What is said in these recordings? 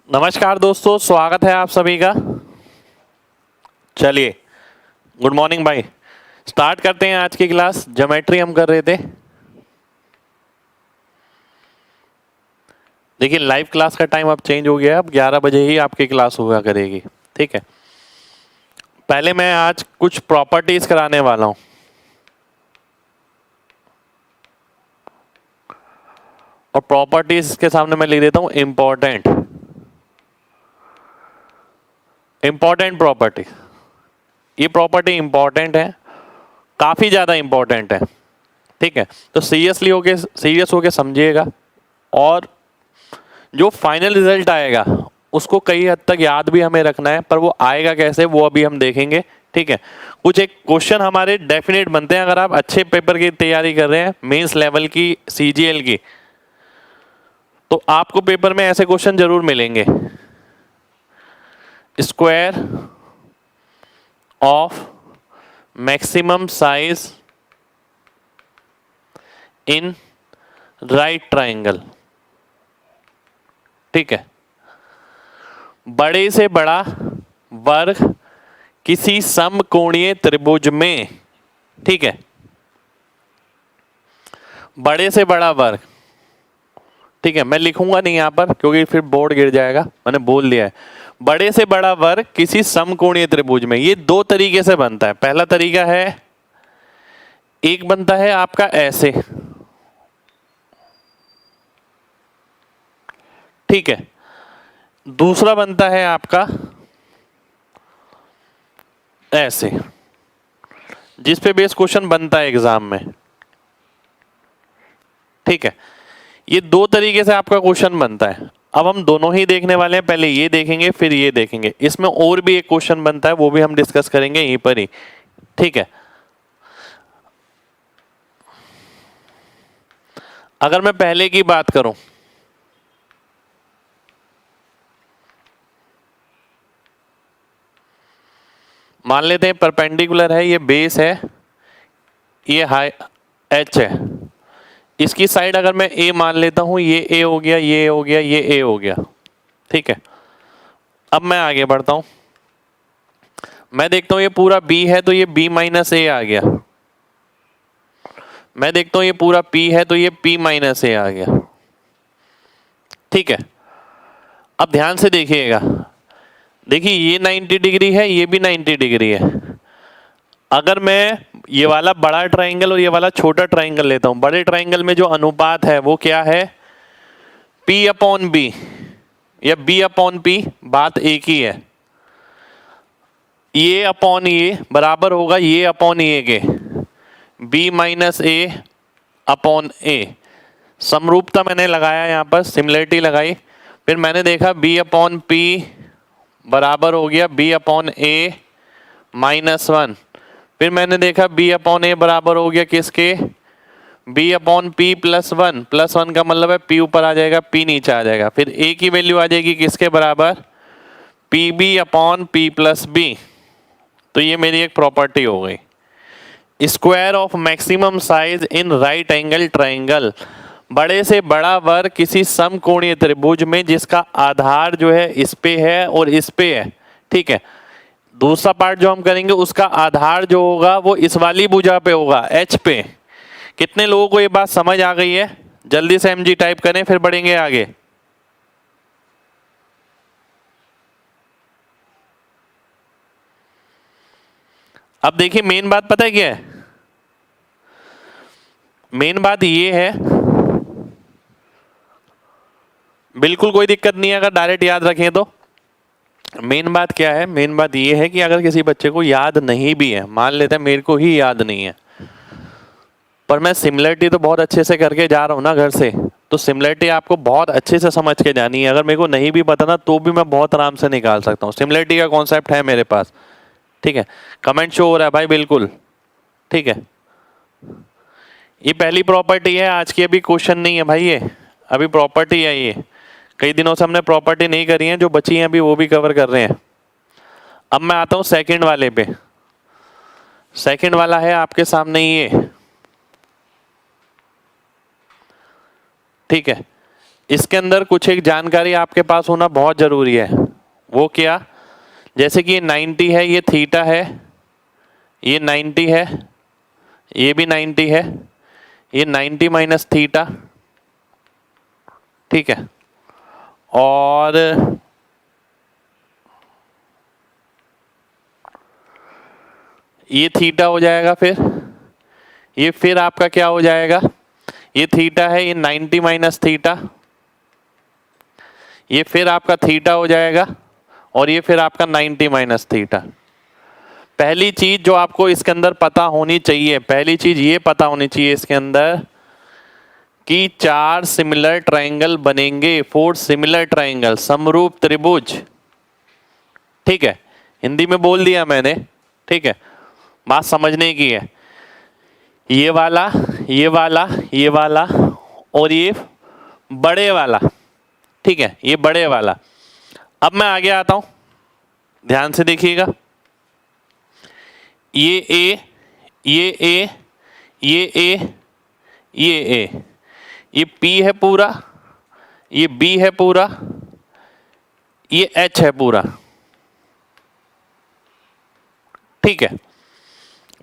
नमस्कार दोस्तों, स्वागत है आप सभी का। चलिए, गुड मॉर्निंग भाई। स्टार्ट करते हैं आज की क्लास। ज्योमेट्री हम कर रहे थे। देखिए, लाइव क्लास का टाइम अब चेंज हो गया है। अब 11 बजे ही आपकी क्लास हुआ करेगी। ठीक है। पहले मैं आज कुछ प्रॉपर्टीज कराने वाला हूं, और प्रॉपर्टीज के सामने मैं लिख देता हूं इंपॉर्टेंट प्रॉपर्टी। ये प्रॉपर्टी इंपॉर्टेंट है, काफी ज्यादा इंपॉर्टेंट है। ठीक है, तो सीरियस होके समझिएगा, और जो फाइनल रिजल्ट आएगा उसको कई हद तक याद भी हमें रखना है, पर वो आएगा कैसे वो अभी हम देखेंगे। ठीक है, कुछ एक क्वेश्चन हमारे डेफिनेट बनते हैं। अगर आप अच्छे पेपर की तैयारी कर रहे हैं, मेंस लेवल की, सीजीएल की, तो आपको पेपर में ऐसे क्वेश्चन जरूर मिलेंगे। Square of maximum size in right triangle. ठीक है, बड़े से बड़ा वर्ग किसी समकोणीय त्रिभुज में। ठीक है, बड़े से बड़ा वर्ग। ठीक है, मैं लिखूंगा नहीं यहां पर क्योंकि फिर बोर्ड गिर जाएगा, मैंने बोल दिया है। बड़े से बड़ा वर्ग किसी समकोणीय त्रिभुज में, ये दो तरीके से बनता है। पहला तरीका है, एक बनता है आपका ऐसे। ठीक है, दूसरा बनता है आपका ऐसे, जिस पे बेस क्वेश्चन बनता है एग्जाम में। ठीक है, ये दो तरीके से आपका क्वेश्चन बनता है। अब हम दोनों ही देखने वाले हैं। पहले ये देखेंगे, फिर ये देखेंगे। इसमें और भी एक क्वेश्चन बनता है, वो भी हम डिस्कस करेंगे यहीं पर ही। ठीक है, अगर मैं पहले की बात करूं, मान लेते हैं परपेंडिकुलर है, ये बेस है, ये हाई एच है। इसकी साइड अगर मैं ए मान लेता हूं, ये ए हो गया, ये हो गया, ये ए हो गया। ठीक है, अब मैं आगे बढ़ता हूं। मैं देखता हूं ये पूरा बी है, तो ये बी माइनस ए आ गया। मैं देखता हूं ये पूरा पी है, तो ये पी माइनस ए आ गया। ठीक है, अब ध्यान से देखिएगा। देखिए, ये 90 डिग्री है, ये भी 90 डिग्री है। अगर मैं ये वाला बड़ा ट्राइंगल और ये वाला छोटा ट्राइंगल लेता हूं, बड़े ट्राइंगल में जो अनुपात है वो क्या है, P अपॉन बी या B अपॉन P, बात एक ही है। ये अपॉन ये बराबर होगा ये अपॉन ये के, B माइनस ए अपॉन ए। समरूपता मैंने लगाया, यहां पर सिमिलरिटी लगाई। फिर मैंने देखा B अपॉन P बराबर हो गया B अपॉन ए माइनस 1। फिर मैंने देखा B अपॉन ए बराबर हो गया किसके, B upon P plus 1। Plus 1 का मतलब है P ऊपर आ जाएगा, P नीचे आ जाएगा। फिर A की वैल्यू आ जाएगी किसके बराबर, PB upon P plus B. तो ये मेरी एक प्रॉपर्टी हो गई। Square of maximum size in right angle triangle, बड़े से बड़ा वर्ग किसी समकोणीय त्रिभुज में जिसका आधार जो है इस पे है और इस पे है। ठीक है, दूसरा पार्ट जो हम करेंगे उसका आधार जो होगा वो इस वाली भुजा पे होगा, एच पे। कितने लोगों को ये बात समझ आ गई है? जल्दी से एमजी टाइप करें, फिर बढ़ेंगे आगे। अब देखिए, मेन बात पता है क्या है? मेन बात ये है, बिल्कुल कोई दिक्कत नहीं है अगर डायरेक्ट याद रखें तो। मेन बात क्या है? मेन बात ये है कि अगर किसी बच्चे को याद नहीं भी है, मान लेते हैं मेरे को ही याद नहीं है, पर मैं सिमिलरिटी तो बहुत अच्छे से करके जा रहा हूं ना घर से, तो सिमिलरिटी आपको बहुत अच्छे से समझ के जानी है। अगर मेरे को नहीं भी पता ना, तो भी मैं बहुत आराम से निकाल सकता हूँ। सिमिलरिटी का कॉन्सेप्ट है मेरे पास। ठीक है, कमेंट शो हो रहा है भाई, बिल्कुल ठीक है। ये पहली प्रॉपर्टी है आज की, अभी क्वेश्चन नहीं है भाई, ये अभी प्रॉपर्टी है। ये कई दिनों से हमने प्रॉपर्टी नहीं करी है, जो बची है अभी वो भी कवर कर रहे हैं। अब मैं आता हूं सेकंड वाले पे। सेकंड वाला है आपके सामने ये। ठीक है, इसके अंदर कुछ एक जानकारी आपके पास होना बहुत जरूरी है। वो क्या? जैसे कि ये 90 है, ये थीटा है, ये 90 है, ये भी 90 है, ये 90 माइनस थीटा, ठीक है। और ये थीटा हो जाएगा, फिर आपका क्या हो जाएगा? ये थीटा है, ये 90 माइनस थीटा, ये फिर आपका थीटा हो जाएगा, और ये फिर आपका 90 माइनस थीटा। पहली चीज जो आपको इसके अंदर पता होनी चाहिए, पहली चीज ये पता होनी चाहिए इसके अंदर कि 4 सिमिलर ट्रायंगल बनेंगे, 4 सिमिलर ट्रायंगल, समरूप त्रिभुज, ठीक है। हिंदी में बोल दिया मैंने, ठीक है, बात समझने की है। ये वाला, ये वाला, ये वाला और ये बड़े वाला, ठीक है, ये बड़े वाला। अब मैं आगे आता हूं, ध्यान से देखिएगा। ये ए, ये ए, ये ए, ये ए, ये पी है पूरा, ये बी है पूरा, ये एच है पूरा, ठीक है।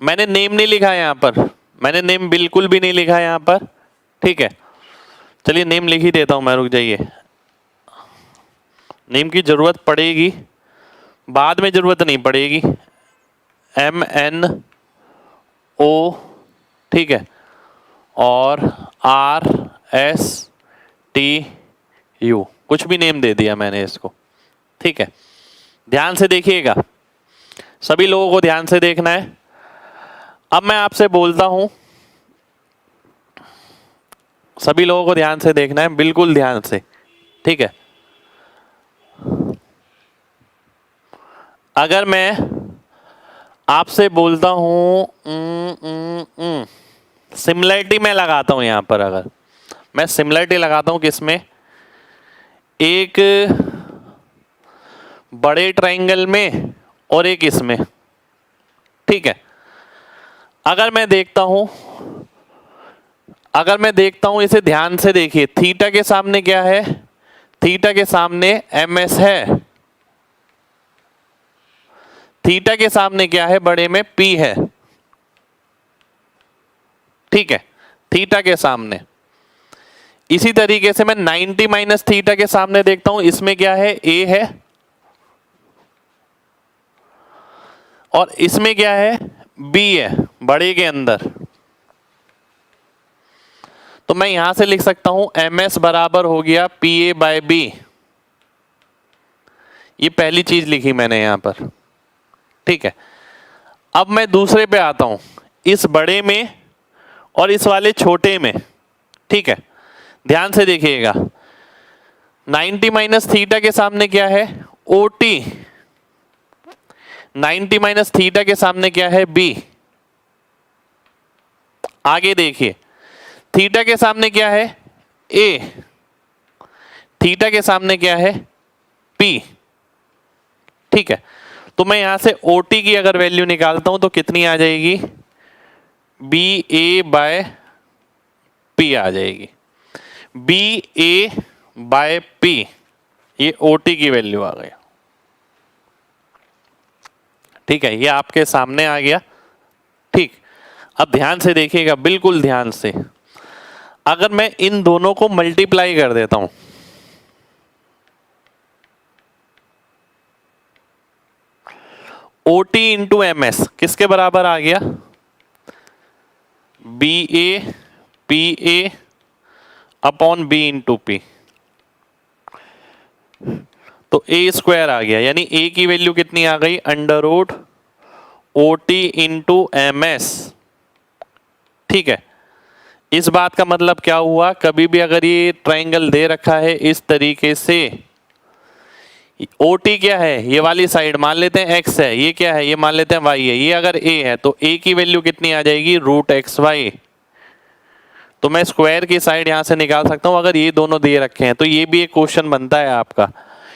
मैंने नेम नहीं लिखा यहां पर, मैंने नेम बिल्कुल भी नहीं लिखा यहां पर, ठीक है। चलिए नेम लिख ही देता हूं मैं, रुक जाइए। नेम की जरूरत पड़ेगी, बाद में जरूरत नहीं पड़ेगी। MNO, ठीक है, और RSTU, कुछ भी नेम दे दिया मैंने इसको, ठीक है। ध्यान से देखिएगा, सभी लोगों को ध्यान से देखना है। अब मैं आपसे बोलता हूं, सभी लोगों को ध्यान से देखना है, बिल्कुल ध्यान से, ठीक है। अगर मैं आपसे बोलता हूं, सिमिलरिटी मैं लगाता हूं यहां पर, अगर मैं सिमिलरिटी लगाता हूं किसमें? एक बड़े ट्रायंगल में और एक इसमें, ठीक है। अगर मैं देखता हूं इसे ध्यान से देखिए, थीटा के सामने क्या है? थीटा के सामने MS है, थीटा के सामने क्या है? बड़े में P है, ठीक है, थीटा के सामने। इसी तरीके से मैं 90 माइनस थीटा के सामने देखता हूं, इसमें क्या है? A है, और इसमें क्या है? B है, बड़े के अंदर। तो मैं यहां से लिख सकता हूं MS बराबर हो गया PA बाय B। ये पहली चीज लिखी मैंने यहां पर, ठीक है। अब मैं दूसरे पे आता हूं, इस बड़े में और इस वाले छोटे में, ठीक है। ध्यान से देखिएगा, 90 माइनस थीटा के सामने क्या है? OT। 90 माइनस थीटा के सामने क्या है? B। आगे देखिए, थीटा के सामने क्या है? A। थीटा के सामने क्या है? P, ठीक है। तो मैं यहां से OT की अगर वैल्यू निकालता हूं तो कितनी आ जाएगी? BA बाय P आ जाएगी, BA बाय P, ये OT की वैल्यू आ गया, ठीक है। ये आपके सामने आ गया, ठीक। अब ध्यान से देखिएगा, बिल्कुल ध्यान से। अगर मैं इन दोनों को मल्टीप्लाई कर देता हूं, OT इंटू MS किसके बराबर आ गया? BA PA upon B into P, तो A स्क्वायर आ गया, यानी A की वैल्यू कितनी आ गई? Under root OT into MS, ठीक है। इस बात का मतलब क्या हुआ? कभी भी अगर ये ट्रायंगल दे रखा है इस तरीके से, OT क्या है? ये वाली साइड मान लेते हैं X है, ये क्या है? ये मान लेते हैं Y है, ये अगर A है तो A की वैल्यू कितनी आ जाएगी? Root XY। तो मैं स्क्वायर की साइड यहां से निकाल सकता हूं अगर ये दोनों दे रखे हैं। तो ये भी एक क्वेश्चन बनता है आपका।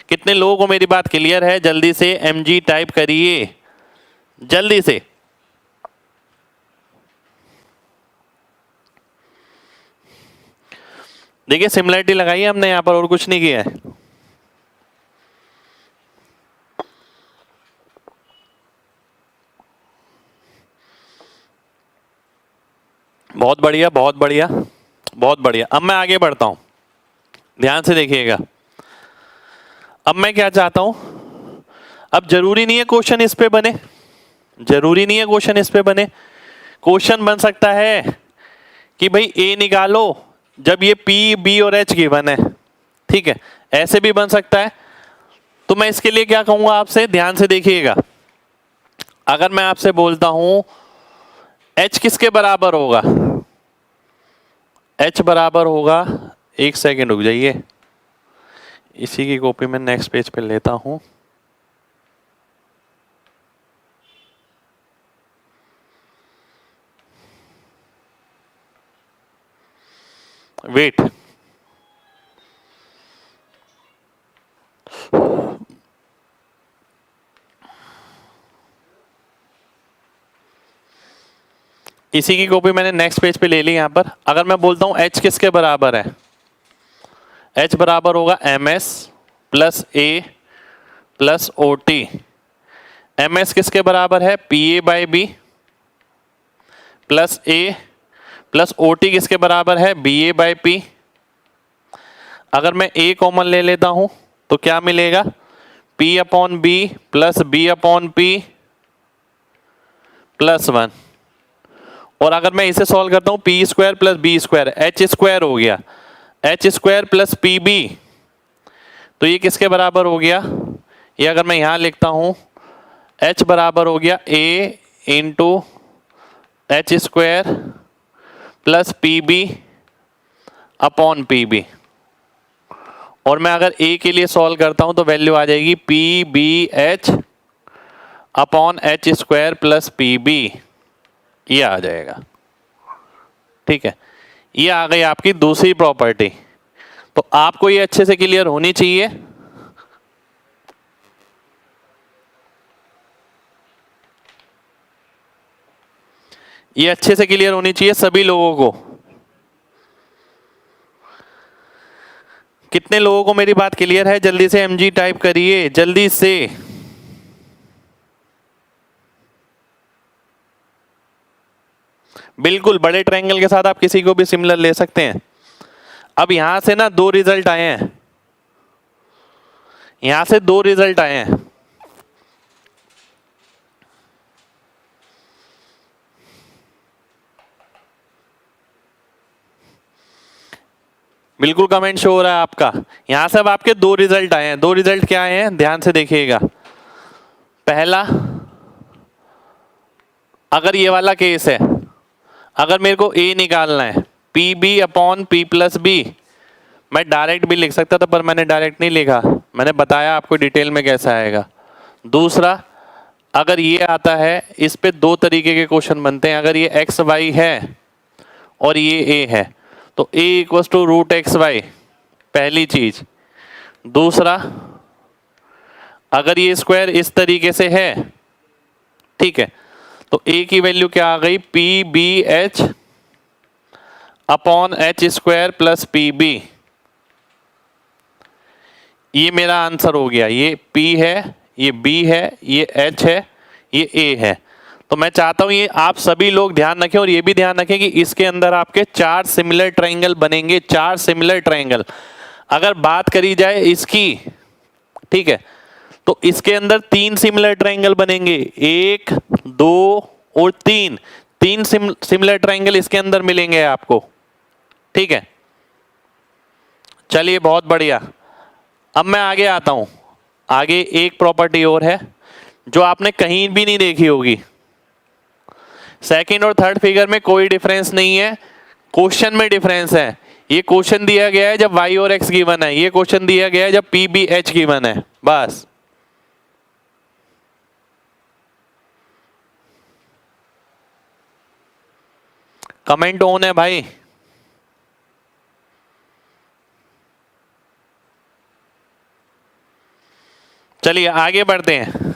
कितने लोगों को मेरी बात क्लियर है? जल्दी से MG टाइप करिए, जल्दी से। देखिए सिमिलरिटी लगाई है हमने यहाँ पर और कुछ नहीं किया है। बहुत बढ़िया बहुत बढ़िया बहुत बढ़िया। अब मैं आगे बढ़ता हूं, ध्यान से देखिएगा। अब मैं क्या चाहता हूं, अब जरूरी नहीं है क्वेश्चन इस पे बने, जरूरी नहीं है क्वेश्चन इस पे बने। क्वेश्चन बन सकता है कि भाई ए निकालो जब ये पी बी और एच गिवन है, ठीक है, ऐसे भी बन सकता है। तो मैं इसके लिए क्या कहूंगा आपसे, ध्यान से देखिएगा। अगर मैं आपसे बोलता हूं एच किसके बराबर होगा, एच बराबर होगा, एक सेकेंड रुक जाइए, इसी की कॉपी मैं नेक्स्ट पेज पे लेता हूं। वेट, इसी की कॉपी मैंने नेक्स्ट पेज पे ले ली। यहां पर अगर मैं बोलता हूं एच किसके बराबर है, एच बराबर होगा M S plus A plus O T. M S किसके बराबर है, P A by B plus A plus O T किसके बराबर है, बी ए बाई पी। अगर मैं ए कॉमन ले लेता हूं तो क्या मिलेगा, P upon B plus B upon P plus 1। और अगर मैं इसे सॉल्व करता हूं P square plus B square, H square हो गया, H square plus P B, तो ये किसके बराबर हो गया, ये अगर मैं यहां लिखता हूं एच बराबर हो गया A into H square plus P B upon P B. और मैं अगर ए के लिए सॉल्व करता हूं तो वैल्यू आ जाएगी P B H upon H square plus P B, ये आ जाएगा, ठीक है। ये आ गई आपकी दूसरी प्रॉपर्टी। तो आपको ये अच्छे से क्लियर होनी चाहिए। ये अच्छे से क्लियर होनी चाहिए सभी लोगों को। कितने लोगों को मेरी बात क्लियर है, जल्दी से एमजी टाइप करिए जल्दी से। बिल्कुल बड़े ट्रायंगल के साथ आप किसी को भी सिमिलर ले सकते हैं। अब यहां से ना दो रिजल्ट आए हैं, यहां से दो रिजल्ट आए हैं। बिल्कुल कमेंट शो हो रहा है आपका। यहां से अब आपके दो रिजल्ट आए हैं। दो रिजल्ट क्या आए हैं, ध्यान से देखिएगा। पहला, अगर ये वाला केस है, अगर मेरे को ए निकालना है P B upon P plus B, मैं डायरेक्ट भी लिख सकता था पर मैंने डायरेक्ट नहीं लिखा, मैंने बताया आपको डिटेल में कैसा आएगा। दूसरा, अगर ये आता है, इस पे दो तरीके के क्वेश्चन बनते हैं। अगर ये एक्स वाई है और ये ए है तो a equals to root X Y, पहली चीज। दूसरा, अगर ये स्क्वायर इस तरीके से है, ठीक है, तो a की वैल्यू क्या आ गई, P B H upon H square plus P B. ये मेरा आंसर हो गया। ये p है, ये b है, ये h है, ये a है। तो मैं चाहता हूं ये आप सभी लोग ध्यान रखें और ये भी ध्यान रखें कि इसके अंदर आपके चार सिमिलर ट्रायंगल बनेंगे, चार सिमिलर ट्रायंगल। अगर बात करी जाए इसकी, ठीक है, तो इसके अंदर तीन सिमिलर ट्रायंगल बनेंगे, एक दो और तीन। तीन सिमिलर ट्रायंगल इसके अंदर मिलेंगे आपको, ठीक है। चलिए बहुत बढ़िया। अब मैं आगे आता हूं। आगे एक प्रॉपर्टी और है जो आपने कहीं भी नहीं देखी होगी। सेकंड और थर्ड फिगर में कोई डिफरेंस नहीं है, क्वेश्चन में डिफरेंस है। ये क्वेश्चन दिया गया है जब y और x गिवन है, ये क्वेश्चन दिया गया है जब p b h गिवन है, बस। कमेंट ऑन है भाई। चलिए आगे बढ़ते हैं।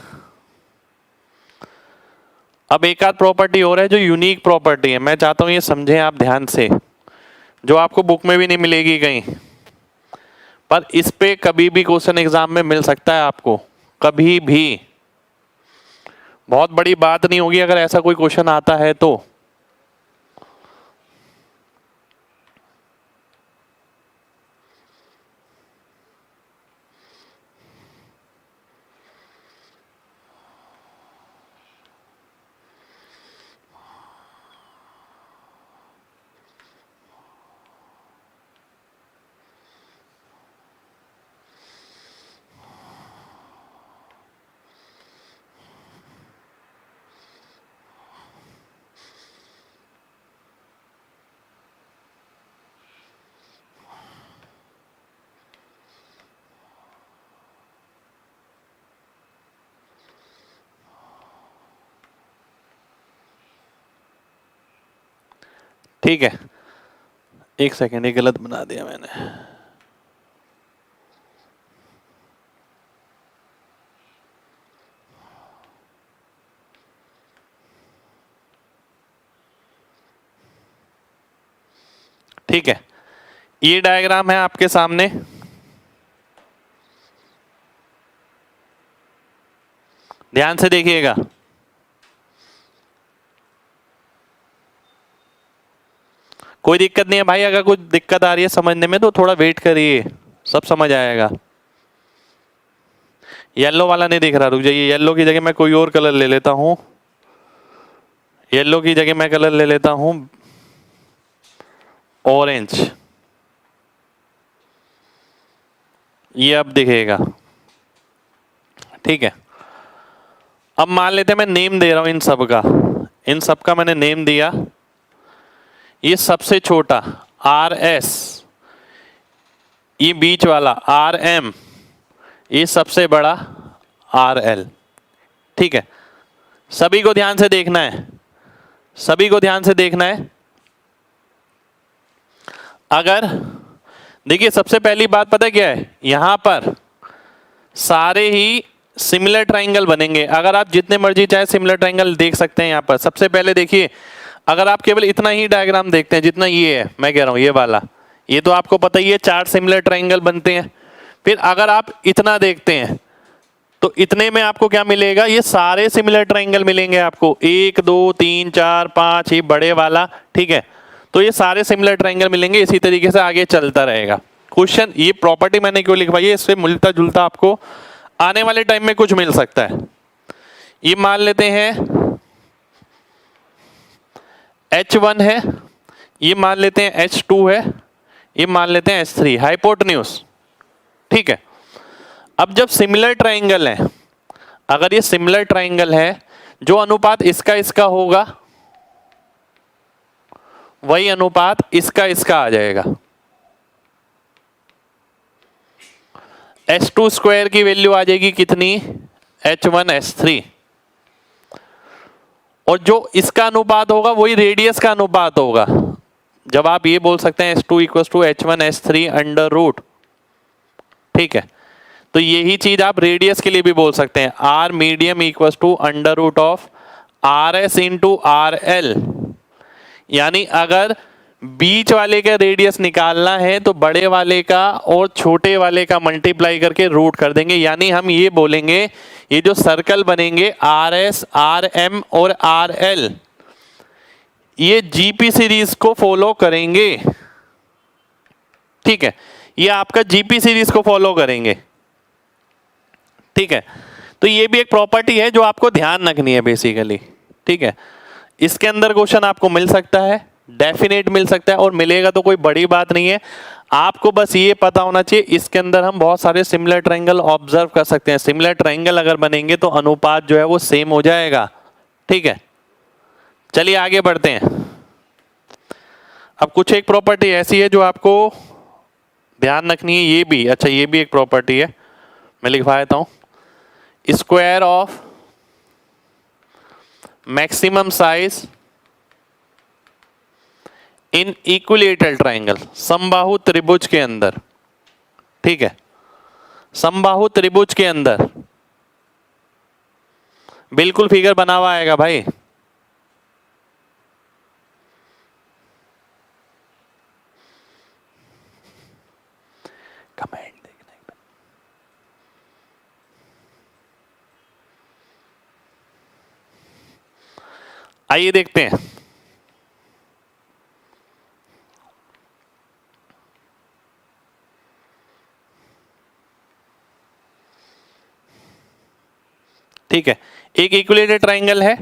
अब एक आध प्रॉपर्टी और है जो यूनिक प्रॉपर्टी है, मैं चाहता हूं ये समझें आप ध्यान से। जो आपको बुक में भी नहीं मिलेगी कहीं, पर इस पे कभी भी क्वेश्चन एग्जाम में मिल सकता है आपको, कभी भी। बहुत बड़ी बात नहीं होगी अगर ऐसा कोई क्वेश्चन आता है तो। ठीक है, एक सेकेंड, ये गलत बना दिया मैंने। ठीक है, ये डायग्राम है आपके सामने। ध्यान से देखिएगा। कोई दिक्कत नहीं है भाई, अगर कुछ दिक्कत आ रही है समझने में तो थोड़ा वेट करिए, सब समझ आएगा। येलो वाला नहीं दिख रहा, रुक जाइए, येलो की जगह मैं कोई और कलर ले लेता हूं। येलो की जगह मैं कलर ले लेता हूं ऑरेंज। ये अब दिखेगा। ठीक है, अब मान लेते हैं मैं नेम दे रहा हूं इन सब का, इन सब का मैंने नेम दिया। ये सबसे छोटा आर एस, ये बीच वाला आर एम, ये सबसे बड़ा आर एल। ठीक है, सभी को ध्यान से देखना है, सभी को ध्यान से देखना है। अगर देखिए सबसे पहली बात पता क्या है, यहां पर सारे ही सिमिलर ट्राइंगल बनेंगे। अगर आप जितने मर्जी चाहे सिमिलर ट्राइंगल देख सकते हैं यहां पर। सबसे पहले देखिए, अगर आप केवल इतना ही डायग्राम देखते हैं जितना ये है, मैं कह रहा हूं ये वाला, ये तो आपको पता ही है 4 सिमिलर ट्राइंगल बनते हैं। फिर अगर आप इतना देखते हैं तो इतने में आपको क्या मिलेगा, ये सारे सिमिलर ट्राइंगल मिलेंगे आपको, 1 2 3 4 5, ये बड़े वाला। ठीक है, तो ये सारे सिमिलर ट्राइंगल मिलेंगे। इसी तरीके से आगे चलता रहेगा क्वेश्चन। ये प्रॉपर्टी मैंने क्यों लिखवाई है, इससे मिलता जुलता आपको आने वाले टाइम में कुछ मिल सकता है। ये मान लेते हैं H1 है, ये मान लेते हैं H2 है, ये मान लेते हैं H3, हाइपोटेन्यूज। ठीक है, अब जब सिमिलर ट्राइंगल है, अगर ये सिमिलर ट्राइंगल है, जो अनुपात इसका इसका होगा वही अनुपात इसका इसका आ जाएगा। H2 स्क्वायर की वैल्यू आ जाएगी कितनी, H1 H3, और जो इसका अनुपात होगा वही रेडियस का अनुपात होगा। जब आप ये बोल सकते हैं H2 equal to H1 H3 under root. ठीक है, तो यही चीज आप रेडियस के लिए भी बोल सकते हैं, R medium equal to under root of R S into R L. यानी अगर बीच वाले का रेडियस निकालना है तो बड़े वाले का और छोटे वाले का मल्टीप्लाई करके रूट कर देंगे। यानी हम ये बोलेंगे ये जो सर्कल बनेंगे आर एस आर एम और आर एल, ये जीपी सीरीज को फॉलो करेंगे। ठीक है, ये आपका जीपी सीरीज को फॉलो करेंगे। ठीक है, तो ये भी एक प्रॉपर्टी है जो आपको ध्यान रखनी है बेसिकली। ठीक है, इसके अंदर क्वेश्चन आपको मिल सकता है, डेफिनेट मिल सकता है, और मिलेगा तो कोई बड़ी बात नहीं है। आपको बस ये पता होना चाहिए इसके अंदर हम बहुत सारे सिमिलर ट्रायंगल ऑब्जर्व कर सकते हैं। सिमिलर ट्रायंगल अगर बनेंगे तो अनुपात जो है वो सेम हो जाएगा। ठीक है, चलिए आगे बढ़ते हैं। अब कुछ एक प्रॉपर्टी ऐसी है जो आपको ध्यान रखनी है, ये भी अच्छा, ये भी एक प्रॉपर्टी है, मैं लिखवा देता हूं। Square of maximum size in equilateral triangle, समबाहु त्रिभुज के अंदर। ठीक है, समबाहु त्रिभुज के अंदर बिल्कुल फिगर बना हुआ आएगा भाई। आइए देखते हैं। ठीक है, एक इक्विलेटरल ट्राइंगल है,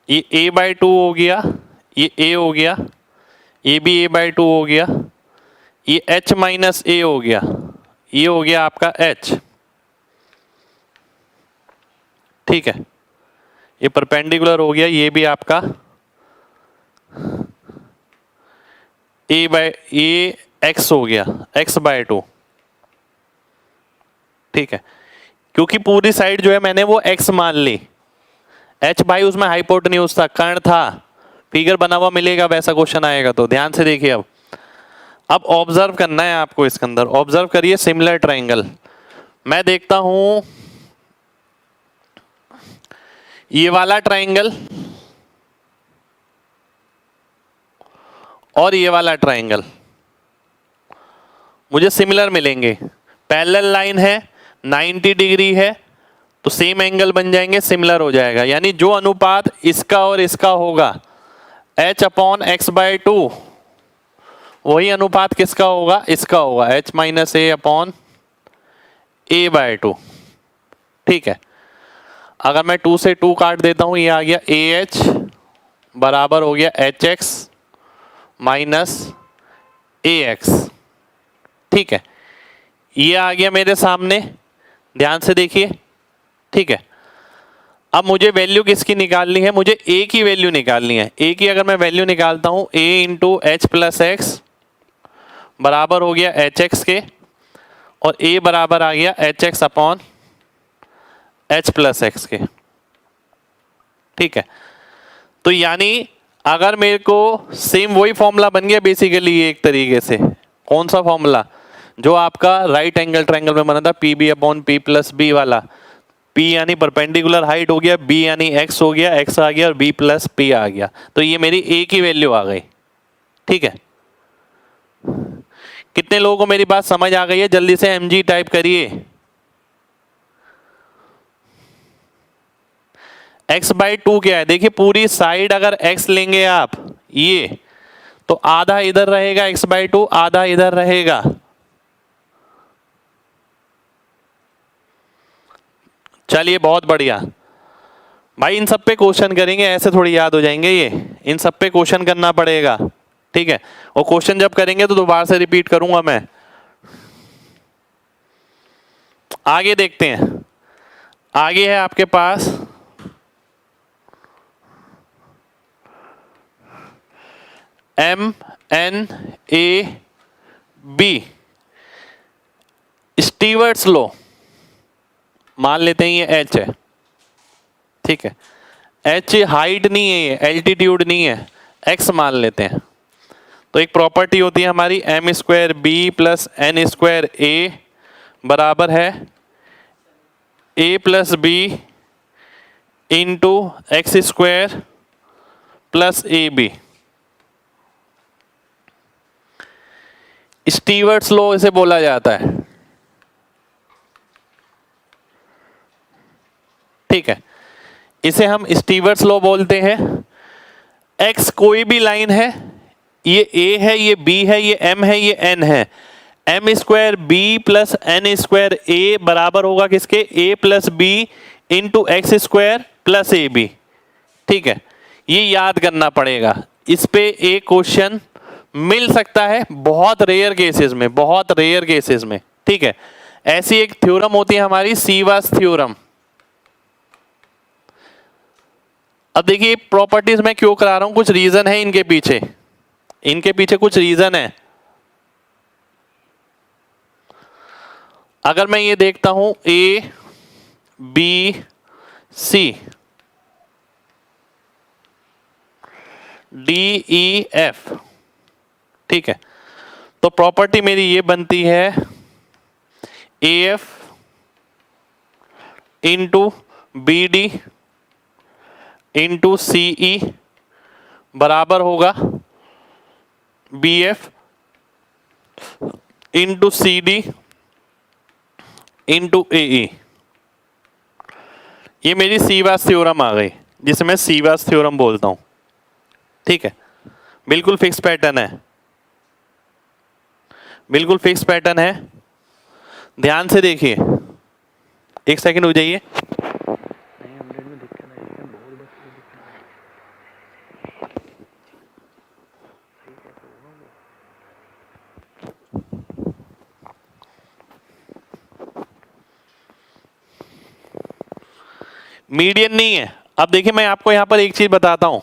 ये a/2 हो गया, ये a हो गया, ये भी a/2 हो गया, ये h माइनस a हो गया, ये हो गया आपका h। ठीक है, ये परपेंडिकुलर हो गया, ये भी आपका ये x हो गया, x/2। ठीक है, क्योंकि पूरी साइड जो है मैंने वो x मान ली। h भाई उसमें हाइपोटेन्यूज था, कर्ण था, फिगर बना हुआ मिलेगा, वैसा क्वेश्चन आएगा तो ध्यान से देखिए। अब ऑब्जर्व करना है आपको, इसके अंदर ऑब्जर्व करिए सिमिलर ट्रायंगल। मैं देखता हूं ये वाला ट्रायंगल और ये वाला ट्रायंगल मुझे सिमिलर मिलेंगे। पैरेलल लाइन है, 90 डिग्री है, तो सेम एंगल बन जाएंगे, सिमिलर हो जाएगा। यानी जो अनुपात इसका और इसका होगा h/x/2, वही अनुपात किसका होगा, इसका होगा, h माइनस a/a/2। ठीक है, अगर मैं 2 से 2 काट देता हूं, ये आ गया AH बराबर हो गया HX माइनस AX। ठीक है, ये आ गया मेरे सामने, ध्यान से देखिए। ठीक है, अब मुझे वैल्यू किसकी निकालनी है, मुझे a की वैल्यू निकालनी है। a की अगर मैं वैल्यू निकालता हूं, a into H plus x बराबर हो गया HX के, और a बराबर आ गया HX upon H plus x के। ठीक है, तो यानी अगर मेरे को सेम वही फॉर्मूला बन गया बेसिकली एक तरीके से। कौन सा फॉर्मूला, जो आपका राइट एंगल ट्रायंगल में बना था, PB upon P plus B वाला। P यानी परपेंडिकुलर हाइट हो गया, B यानी X हो गया, X आ गया और B प्लस P आ गया, तो ये मेरी A की वैल्यू आ गई। ठीक है, कितने लोगों को मेरी बात समझ आ गई है? जल्दी से MG टाइप करिए। x/2 क्या है, देखिए पूरी साइड अगर x लेंगे आप, ये तो आधा इधर रहेगा x/2, आधा इधर रहेगा। चलिए बहुत बढ़िया भाई, इन सब पे क्वेश्चन करेंगे, ऐसे थोड़ी याद हो जाएंगे ये, इन सब पे क्वेश्चन करना पड़ेगा। ठीक है, और क्वेश्चन जब करेंगे तो दोबारा से रिपीट करूंगा मैं। आगे देखते हैं, आगे है आपके पास MNAB स्टीवर्ट्स लॉ, मान लेते हैं ये h है। ठीक है, h हाइट नहीं है, ये एल्टीट्यूड नहीं है, x मान लेते हैं। तो एक प्रॉपर्टी होती है हमारी m² प्लस n² बराबर है a plus b into x² plus AB। Stewart's law इसे बोला जाता है। ठीक है, इसे हम स्टीवर्ट्स लॉ बोलते हैं। x कोई भी लाइन है, ये a है, ये b है, ये m है, ये n है। m² b plus n² a बराबर होगा किसके, a plus b into x² plus AB। ठीक है, ये याद करना पड़ेगा, इस पे एक क्वेश्चन मिल सकता है बहुत रेयर केसेस में, बहुत रेयर केसेस में। ठीक है, ऐसी एक थ्योरम होती है हमारी सीवास थ्योरम। अब देखिए प्रॉपर्टीज मैं क्यों करा रहा हूं, कुछ रीजन है इनके पीछे, इनके पीछे कुछ रीजन है। अगर मैं ये देखता हूं A B C D E F, ठीक है, तो प्रॉपर्टी मेरी ये बनती है AF into BD into CE बराबर होगा BF into CD into AE। ये मेरी सीवास थ्योरम आ गई, जिसे मैं सीवास थ्योरम बोलता हूं। ठीक है, बिल्कुल फिक्स पैटर्न है, बिल्कुल फिक्स पैटर्न है। ध्यान से देखिए, एक सेकंड हो जाइए। मीडियन नहीं है। अब देखिए मैं आपको यहां पर एक चीज बताता हूं,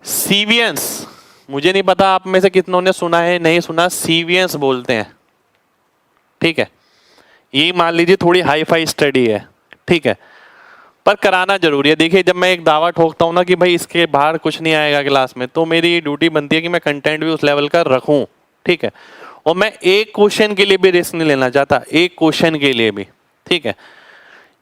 सीवियंस, मुझे नहीं पता आप में से कितनों ने सुना है नहीं सुना, सीवियंस बोलते हैं। ठीक है, ये मान लीजिए थोड़ी हाई फाई स्टडी है। ठीक है, पर कराना जरूरी है। देखिए जब मैं एक दावा ठोकता हूं ना कि भाई इसके बाहर कुछ नहीं आएगा क्लास में, तो मेरी ड्यूटी बनती है कि मैं कंटेंट भी उस लेवल का रखूं। ठीक है, और मैं एक क्वेश्चन के लिए भी रिस्क नहीं लेना चाहता, एक क्वेश्चन के लिए भी। ठीक है,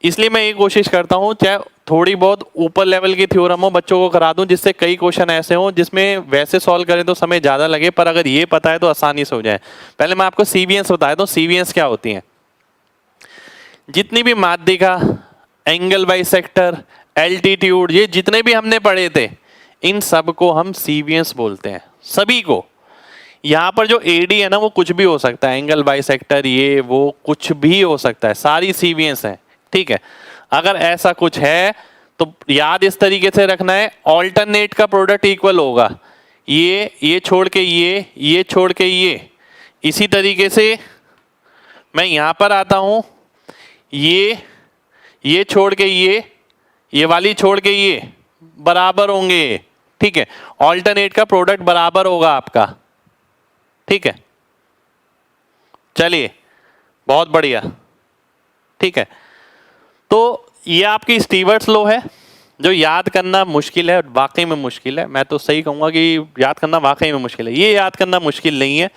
इसलिए मैं ये कोशिश करता हूं चाहे थोड़ी बहुत ऊपर लेवल की थ्योरम हो बच्चों को करा दूं, जिससे कई क्वेश्चन ऐसे हों जिसमें वैसे सॉल्व करें तो समय ज़्यादा लगे, पर अगर ये पता है तो आसानी से हो जाए। पहले मैं आपको सीवियंस बताया तो सीवियंस क्या होती हैं। जितनी भी माध्यिका, एंगल बाइसेक्टर, एल्टीट्यूड, ये जितने भी हमने पढ़े थे, इन सब को हम सीवियंस बोलते हैं, सभी को। यहाँ पर जो एडी है ना वो कुछ भी हो सकता है, एंगल बाइसेक्टर ये वो कुछ भी हो सकता है, सारी सीवियंस है। ठीक है, अगर ऐसा कुछ है तो याद इस तरीके से रखना है, ऑल्टरनेट का प्रोडक्ट इक्वल होगा ये छोड़ के ये छोड़ के ये। इसी तरीके से मैं यहां पर आता हूं, ये छोड़ के ये वाली छोड़ के ये बराबर होंगे। ठीक है, ऑल्टरनेट का प्रोडक्ट बराबर होगा आपका। ठीक है, चलिए बहुत बढ़िया। ठीक है, तो ये आपकी स्टीवर्ट्स लॉ है, जो याद करना मुश्किल है, वाकई में मुश्किल है। मैं तो सही कहूंगा कि याद करना वाकई में मुश्किल है, ये याद करना मुश्किल नहीं है।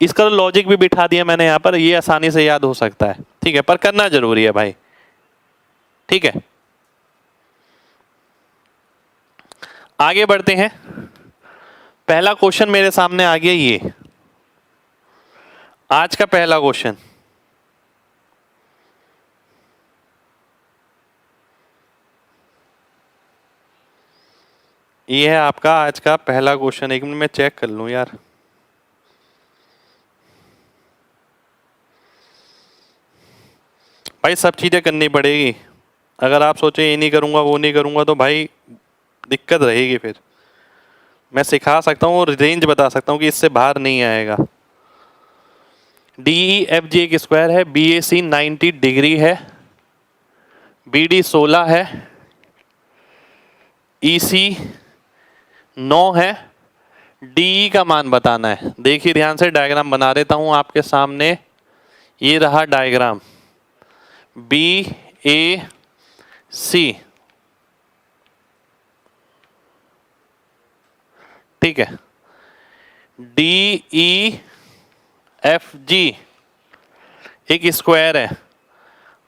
इसका लॉजिक भी बिठा दिया मैंने यहाँ पर, ये आसानी से याद हो सकता है। ठीक है, पर करना जरूरी है भाई। ठीक है, आगे बढ़ते हैं। पहला क्वेश्चन मेरे सामने आ गया, ये आज का पहला क्वेश्चन। ये है आपका आज का पहला क्वेश्चन। एक मिनट में चेक कर लूं यार। भाई सब चीजें करनी पड़ेगी, अगर आप सोचे ये नहीं करूंगा वो नहीं करूंगा तो भाई दिक्कत रहेगी। फिर मैं सिखा सकता हूँ और रेंज बता सकता हूँ कि इससे बाहर नहीं आएगा। DEFG एक स्क्वायर है, BAC 90 डिग्री है, BD 16 है, EC 9 है, DE का मान बताना है। देखिए ध्यान से डायग्राम बना देता हूं आपके सामने, ये रहा डायग्राम BAC। ठीक है, DEFG एक स्क्वायर है।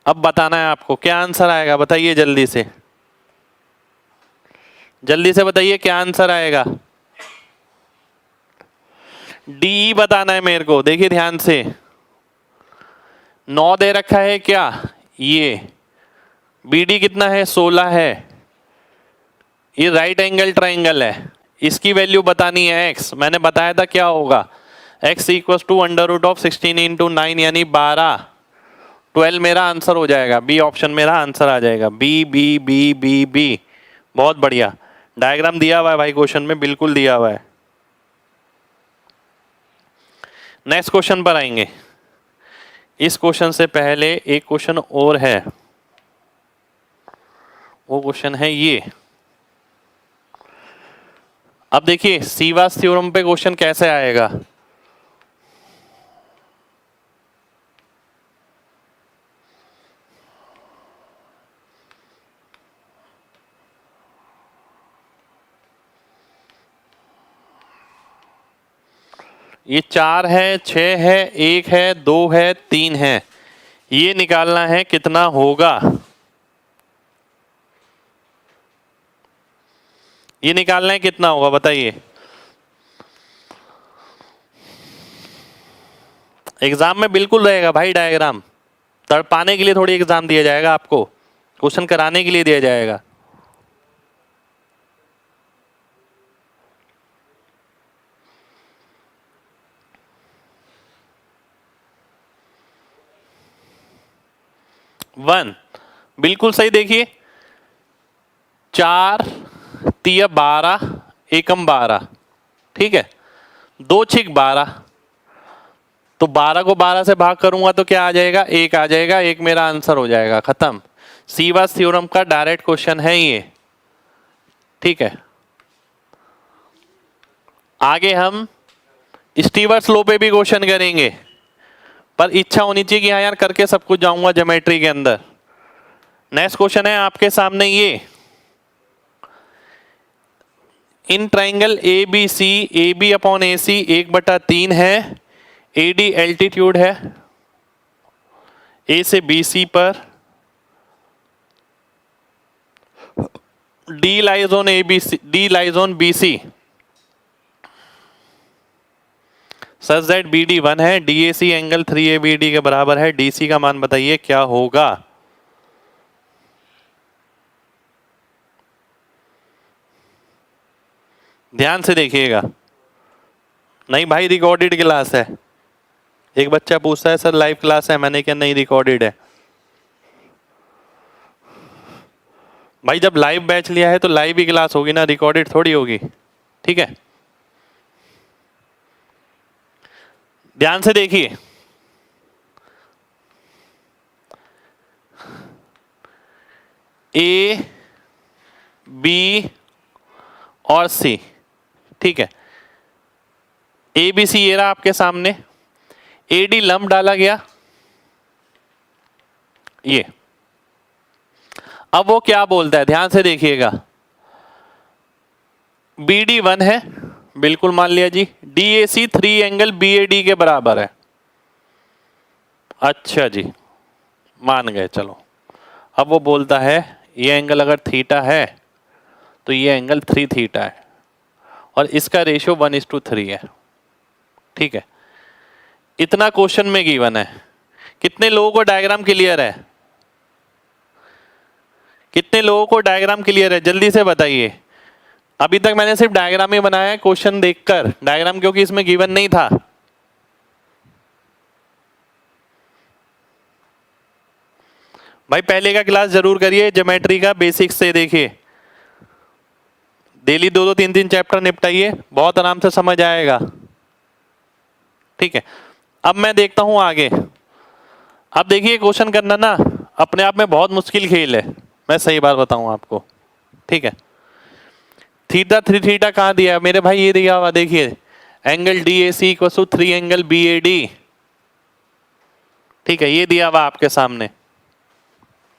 अब बताना है आपको क्या आंसर आएगा, बताइए जल्दी से, जल्दी से बताइए क्या आंसर आएगा। DE बताना है मेरे को। देखिए ध्यान से, 9 दे रखा है क्या, ये BD कितना है, 16 है, ये राइट एंगल ट्राइंगल है, इसकी वैल्यू बतानी है x। मैंने बताया था क्या होगा, x इक्वल टू √16 इंटू 9 यानी 12, 12 मेरा आंसर हो जाएगा। बी ऑप्शन मेरा आंसर आ जाएगा, B B B B B. बहुत बढ़िया, डायग्राम दिया हुआ है भाई क्वेश्चन में, बिल्कुल दिया हुआ है। नेक्स्ट क्वेश्चन पर आएंगे। इस क्वेश्चन से पहले एक क्वेश्चन और है, वो क्वेश्चन है ये। अब देखिए सीवास थ्योरम पे क्वेश्चन कैसे आएगा। ये 4 है, 6 है, 1 है, 2 है, 3 है, ये निकालना है कितना होगा। ये निकालना है कितना होगा बताइए। एग्जाम में बिल्कुल रहेगा भाई डायग्राम, तड़पाने के लिए थोड़ी एग्जाम दिया जाएगा आपको। क्वेश्चन कराने के लिए दिया जाएगा। वन, बिल्कुल सही। देखिए 4 तिया 12 एकम 12, ठीक है, 2 छिक 12, तो 12 को 12 से भाग करूंगा तो क्या आ जाएगा, 1 आ जाएगा, 1 मेरा आंसर हो जाएगा, खत्म। सीवास थ्योरम का डायरेक्ट क्वेश्चन है ये, ठीक है। आगे हम स्टीवर्स लॉ पे भी क्वेश्चन करेंगे, पर इच्छा होनी चाहिए कि हाँ यार करके सब कुछ जाऊंगा ज्योमेट्री के अंदर। नेक्स्ट क्वेश्चन है आपके सामने ये, in triangle A B C, A B upon A C 1/3 है, ए डी एल्टीट्यूड है ए से बी सी पर, D lies on A B C, D lies on B C such that B D 1 है, D A C angle 3ABD के बराबर है, D C का मान बताइए क्या होगा। ध्यान से देखिएगा, नहीं भाई रिकॉर्डेड क्लास है। एक बच्चा पूछता है सर लाइव क्लास है, मैंने क्या नहीं रिकॉर्डेड है। भाई जब लाइव बैच लिया है तो लाइव ही क्लास होगी ना, रिकॉर्डेड थोड़ी होगी, ठीक है। ध्यान से देखिए, ए बी और सी, ठीक है, ए बी सी ये रहा आपके सामने, ए डी लंब डाला गया ये। अब वो क्या बोलता है, ध्यान से देखिएगा, बी डी 1 है, बिल्कुल मान लिया जी, D A C 3 angle B A D के बराबर है। अच्छा जी मान गए, चलो। अब वो बोलता है ये एंगल अगर थीटा है तो ये एंगल 3 थीटा है और इसका रेशियो 1:3 है, ठीक है। इतना क्वेश्चन में गिवन है। कितने लोगों को डायग्राम क्लियर है, कितने लोगों को डायग्राम क्लियर है, जल्दी से बताइए। अभी तक मैंने सिर्फ डायग्राम ही बनाया है क्वेश्चन देखकर, डायग्राम क्योंकि इसमें गिवन नहीं था। भाई पहले का क्लास जरूर करिए ज्योमेट्री का, बेसिक्स से देखिए, डेली 2-2 3-3 चैप्टर निपटाइए, बहुत आराम से समझ आएगा, ठीक है। अब मैं देखता हूं आगे। अब देखिए क्वेश्चन करना ना अपने आप में बहुत मुश्किल खेल है, मैं सही बात बताऊं आपको, ठीक है। थीटा 3 थीटा कहाँ दिया है मेरे भाई, ये दिया हुआ देखिए, angle D A C equal to 3 angle B A D, ठीक है, ये दिया हुआ आपके सामने,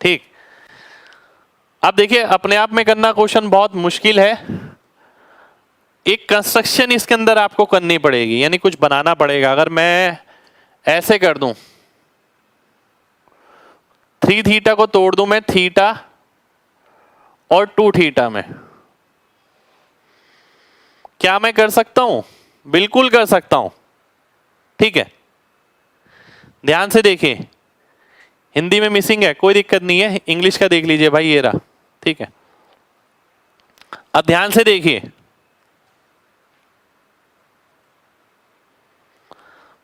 ठीक। अब देखिए अपने आप में करना क्वेश्चन बहुत मुश्किल है, एक कंस्ट्रक्शन इसके अंदर आपको करनी पड़ेगी, यानी कुछ बनाना पड़ेगा। अगर मैं ऐसे कर दूं, 3 थीटा को तोड़ दूं मैं थीटा और 2 थीटा में, क्या मैं कर सकता हूं, बिल्कुल कर सकता हूं, ठीक है। ध्यान से देखिए, हिंदी में मिसिंग है कोई दिक्कत नहीं है, इंग्लिश का देख लीजिए भाई, ये रहा, ठीक है। अब ध्यान से देखिए,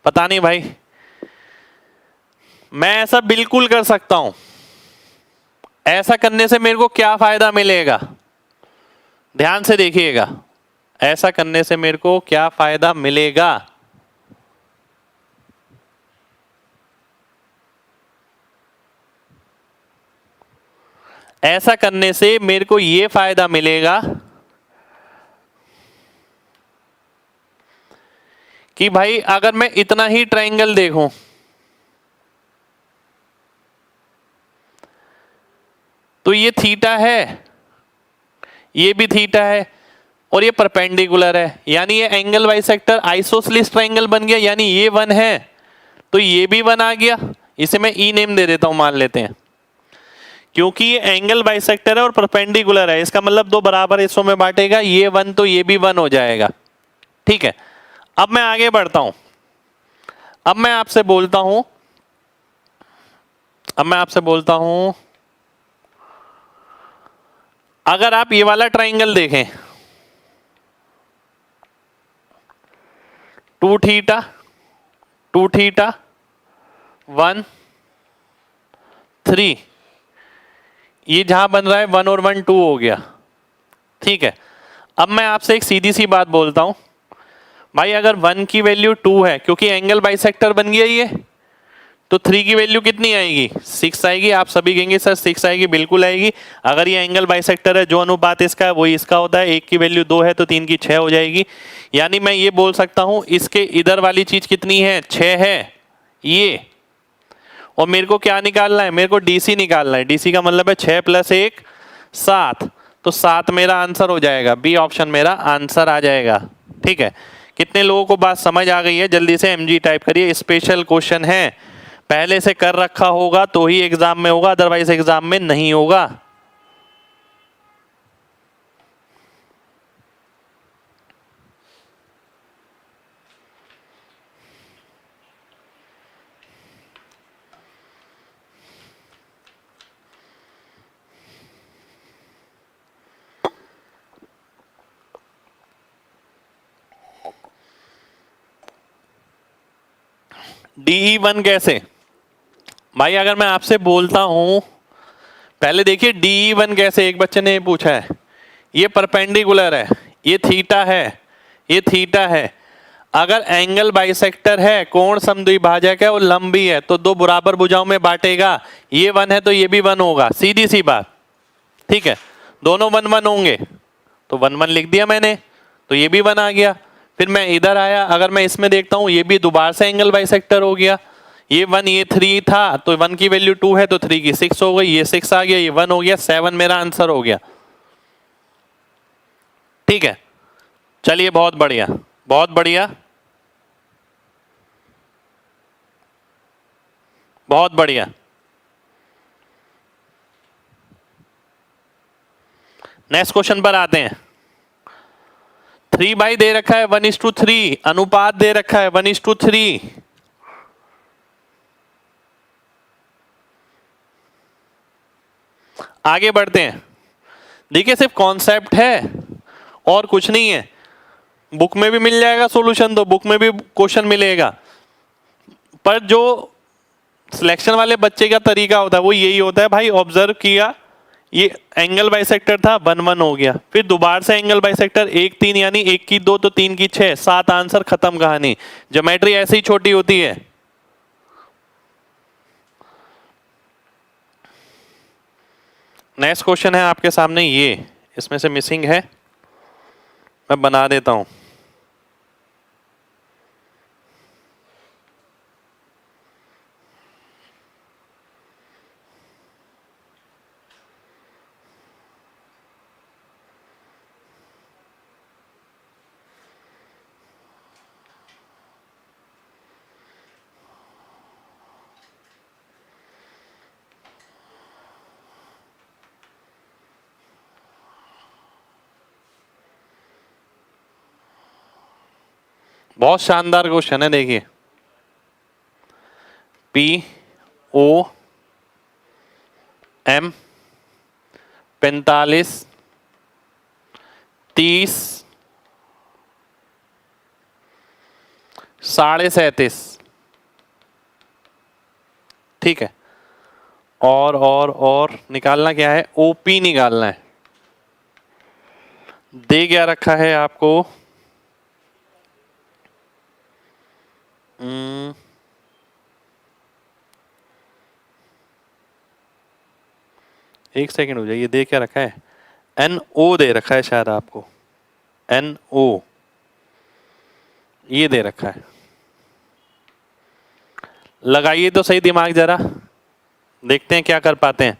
पता नहीं भाई, मैं ऐसा बिल्कुल कर सकता हूं। ऐसा करने से मेरे को क्या फायदा मिलेगा, ध्यान से देखिएगा, ऐसा करने से मेरे को क्या फायदा मिलेगा। ऐसा करने से मेरे को यह फायदा मिलेगा कि भाई अगर मैं इतना ही ट्रायंगल देखूं, तो ये थीटा है, ये भी थीटा है और ये परपेंडिकुलर है, यानी ये एंगल बाइसेक्टर आइसोसेलेस ट्रायंगल बन गया, यानी ये 1 है तो ये भी 1 आ गया। इसे मैं ई नेम दे देता हूं, मान लेते हैं, क्योंकि ये एंगल बाइसेक्टर है और परपेंडिकुलर है, इसका मतलब 2 बराबर हिस्सों में बांटेगा, ये 1 तो ये भी 1 हो जाएगा, ठीक है। अब मैं आगे बढ़ता हूं, अब मैं आपसे बोलता हूं अगर आप ये वाला ट्राइंगल देखें, 2 थीटा 2 थीटा 1 3, ये जहां बन रहा है 1 और 1 2 हो गया। ठीक है, अब मैं आपसे एक सीधी सी बात बोलता हूं भाई, अगर 1 की वैल्यू 2 है, क्योंकि एंगल बाइसेक्टर बन गया ये, तो 3 की वैल्यू कितनी आएगी? 6 आएगी। आप सभी कहेंगे सर 6 आएगी, बिल्कुल आएगी। अगर ये एंगल बाइसेक्टर है, जो अनुपात इसका है वही इसका होता है। 1 की वैल्यू 2 है तो 3 की 6 हो जाएगी। यानी मैं ये बोल सकता हूं इसके इधर वाली चीज कितनी है? 6 है ये। और मेरे को क्या निकालना है? मेरे को डीसी निकालना है। डीसी का मतलब है 6 + 1 7, तो 7 मेरा आंसर हो जाएगा। बी ऑप्शन मेरा आंसर आ जाएगा। ठीक है, कितने लोगों को बात समझ आ गई है? जल्दी से एमजी टाइप करिए। स्पेशल क्वेश्चन है, पहले से कर रखा होगा तो ही एग्जाम में होगा, अदरवाइज एग्जाम में नहीं होगा। DE1 कैसे? भाई अगर मैं आपसे बोलता हूं, पहले देखिए DE1 कैसे, एक बच्चे ने पूछा है। ये परपेंडिकुलर है, ये थीटा है, ये थीटा है। अगर एंगल बाइसेक्टर है, कोण समद्विभाजक है और लंबी है, तो 2 बराबर भुजाओं में बांटेगा। ये 1 है तो ये भी 1 होगा, सीधी सी बात। ठीक है, दोनों 1 1 होंगे, तो 1 1 लिख दिया मैंने, तो ये भी 1 आ गया। फिर मैं इधर आया, अगर मैं इसमें देखता हूं, ये भी दोबारा से एंगल बाइसेक्टर हो गया। ये 1 ये 3 था, तो 1 की वैल्यू 2 है तो 3 की 6 हो गई। ये 6 आ गया, ये 1 हो गया, 7 मेरा आंसर हो गया। ठीक है, चलिए बहुत बढ़िया, बहुत बढ़िया, बहुत बढ़िया। नेक्स्ट क्वेश्चन पर आते हैं। 3 बाई दे रखा है 1:3, अनुपात दे रखा है 1:3। आगे बढ़ते हैं। देखिए सिर्फ कॉन्सेप्ट है और कुछ नहीं है। बुक में भी मिल जाएगा सॉल्यूशन, तो बुक में भी क्वेश्चन मिलेगा, पर जो सिलेक्शन वाले बच्चे का तरीका होता है वो यही होता है भाई, ऑब्जर्व किया, ये एंगल बाइसेक्टर था 1 1 हो गया, फिर दोबारा से एंगल बाइसेक्टर 1 3, यानी 1 की 2 तो 3 की 6, 7 आंसर, खत्म कहानी। ज्योमेट्री ऐसी ही छोटी होती है। नेक्स्ट क्वेश्चन है आपके सामने, ये इसमें से मिसिंग है, मैं बना देता हूं। बहुत शानदार क्वेश्चन है, देखिए। POM 45 30 37.5। ठीक है, और निकालना क्या है? OP निकालना है। दे क्या रखा है आपको? एक सेकंड हो जाइए, दे क्या रखा है? NO दे रखा है शायद आपको, NO ये दे रखा है। लगाइए तो सही दिमाग जरा, देखते हैं क्या कर पाते हैं।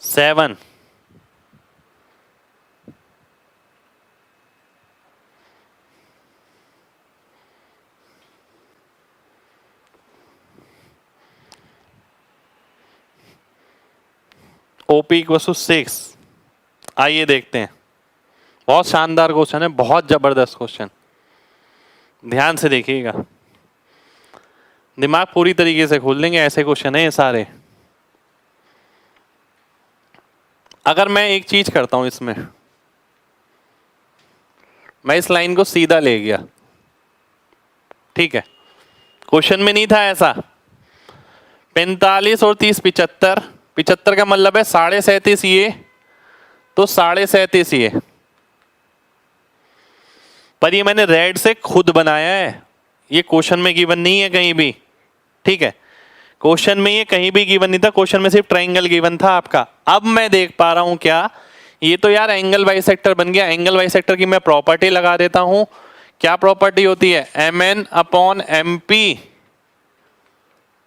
Seven OP equal to 6। आइए देखते हैं, बहुत शानदार क्वेश्चन है, बहुत जबरदस्त क्वेश्चन, ध्यान से देखिएगा, दिमाग पूरी तरीके से खोल देंगे, ऐसे क्वेश्चन है ये सारे। अगर मैं एक चीज करता हूं इसमें, मैं इस लाइन को सीधा ले गया, ठीक है, क्वेश्चन में नहीं था ऐसा। 45 और 30 75, 75 का मतलब है 37.5 ये, तो 37.5 ये, पर ये मैंने रेड से खुद बनाया है, ये क्वेश्चन में गिवन नहीं है कहीं भी, ठीक है, क्वेश्चन में ये कहीं भी गिवन नहीं था, क्वेश्चन में सिर्फ ट्रायंगल गिवन था आपका। अब मैं देख पा रहा हूं क्या, ये तो यार एंगल बाइसेक्टर बन गया। एंगल बाइसेक्टर की मैं प्रॉपर्टी लगा देता हूं, क्या प्रॉपर्टी होती है, MN अपॉन MP,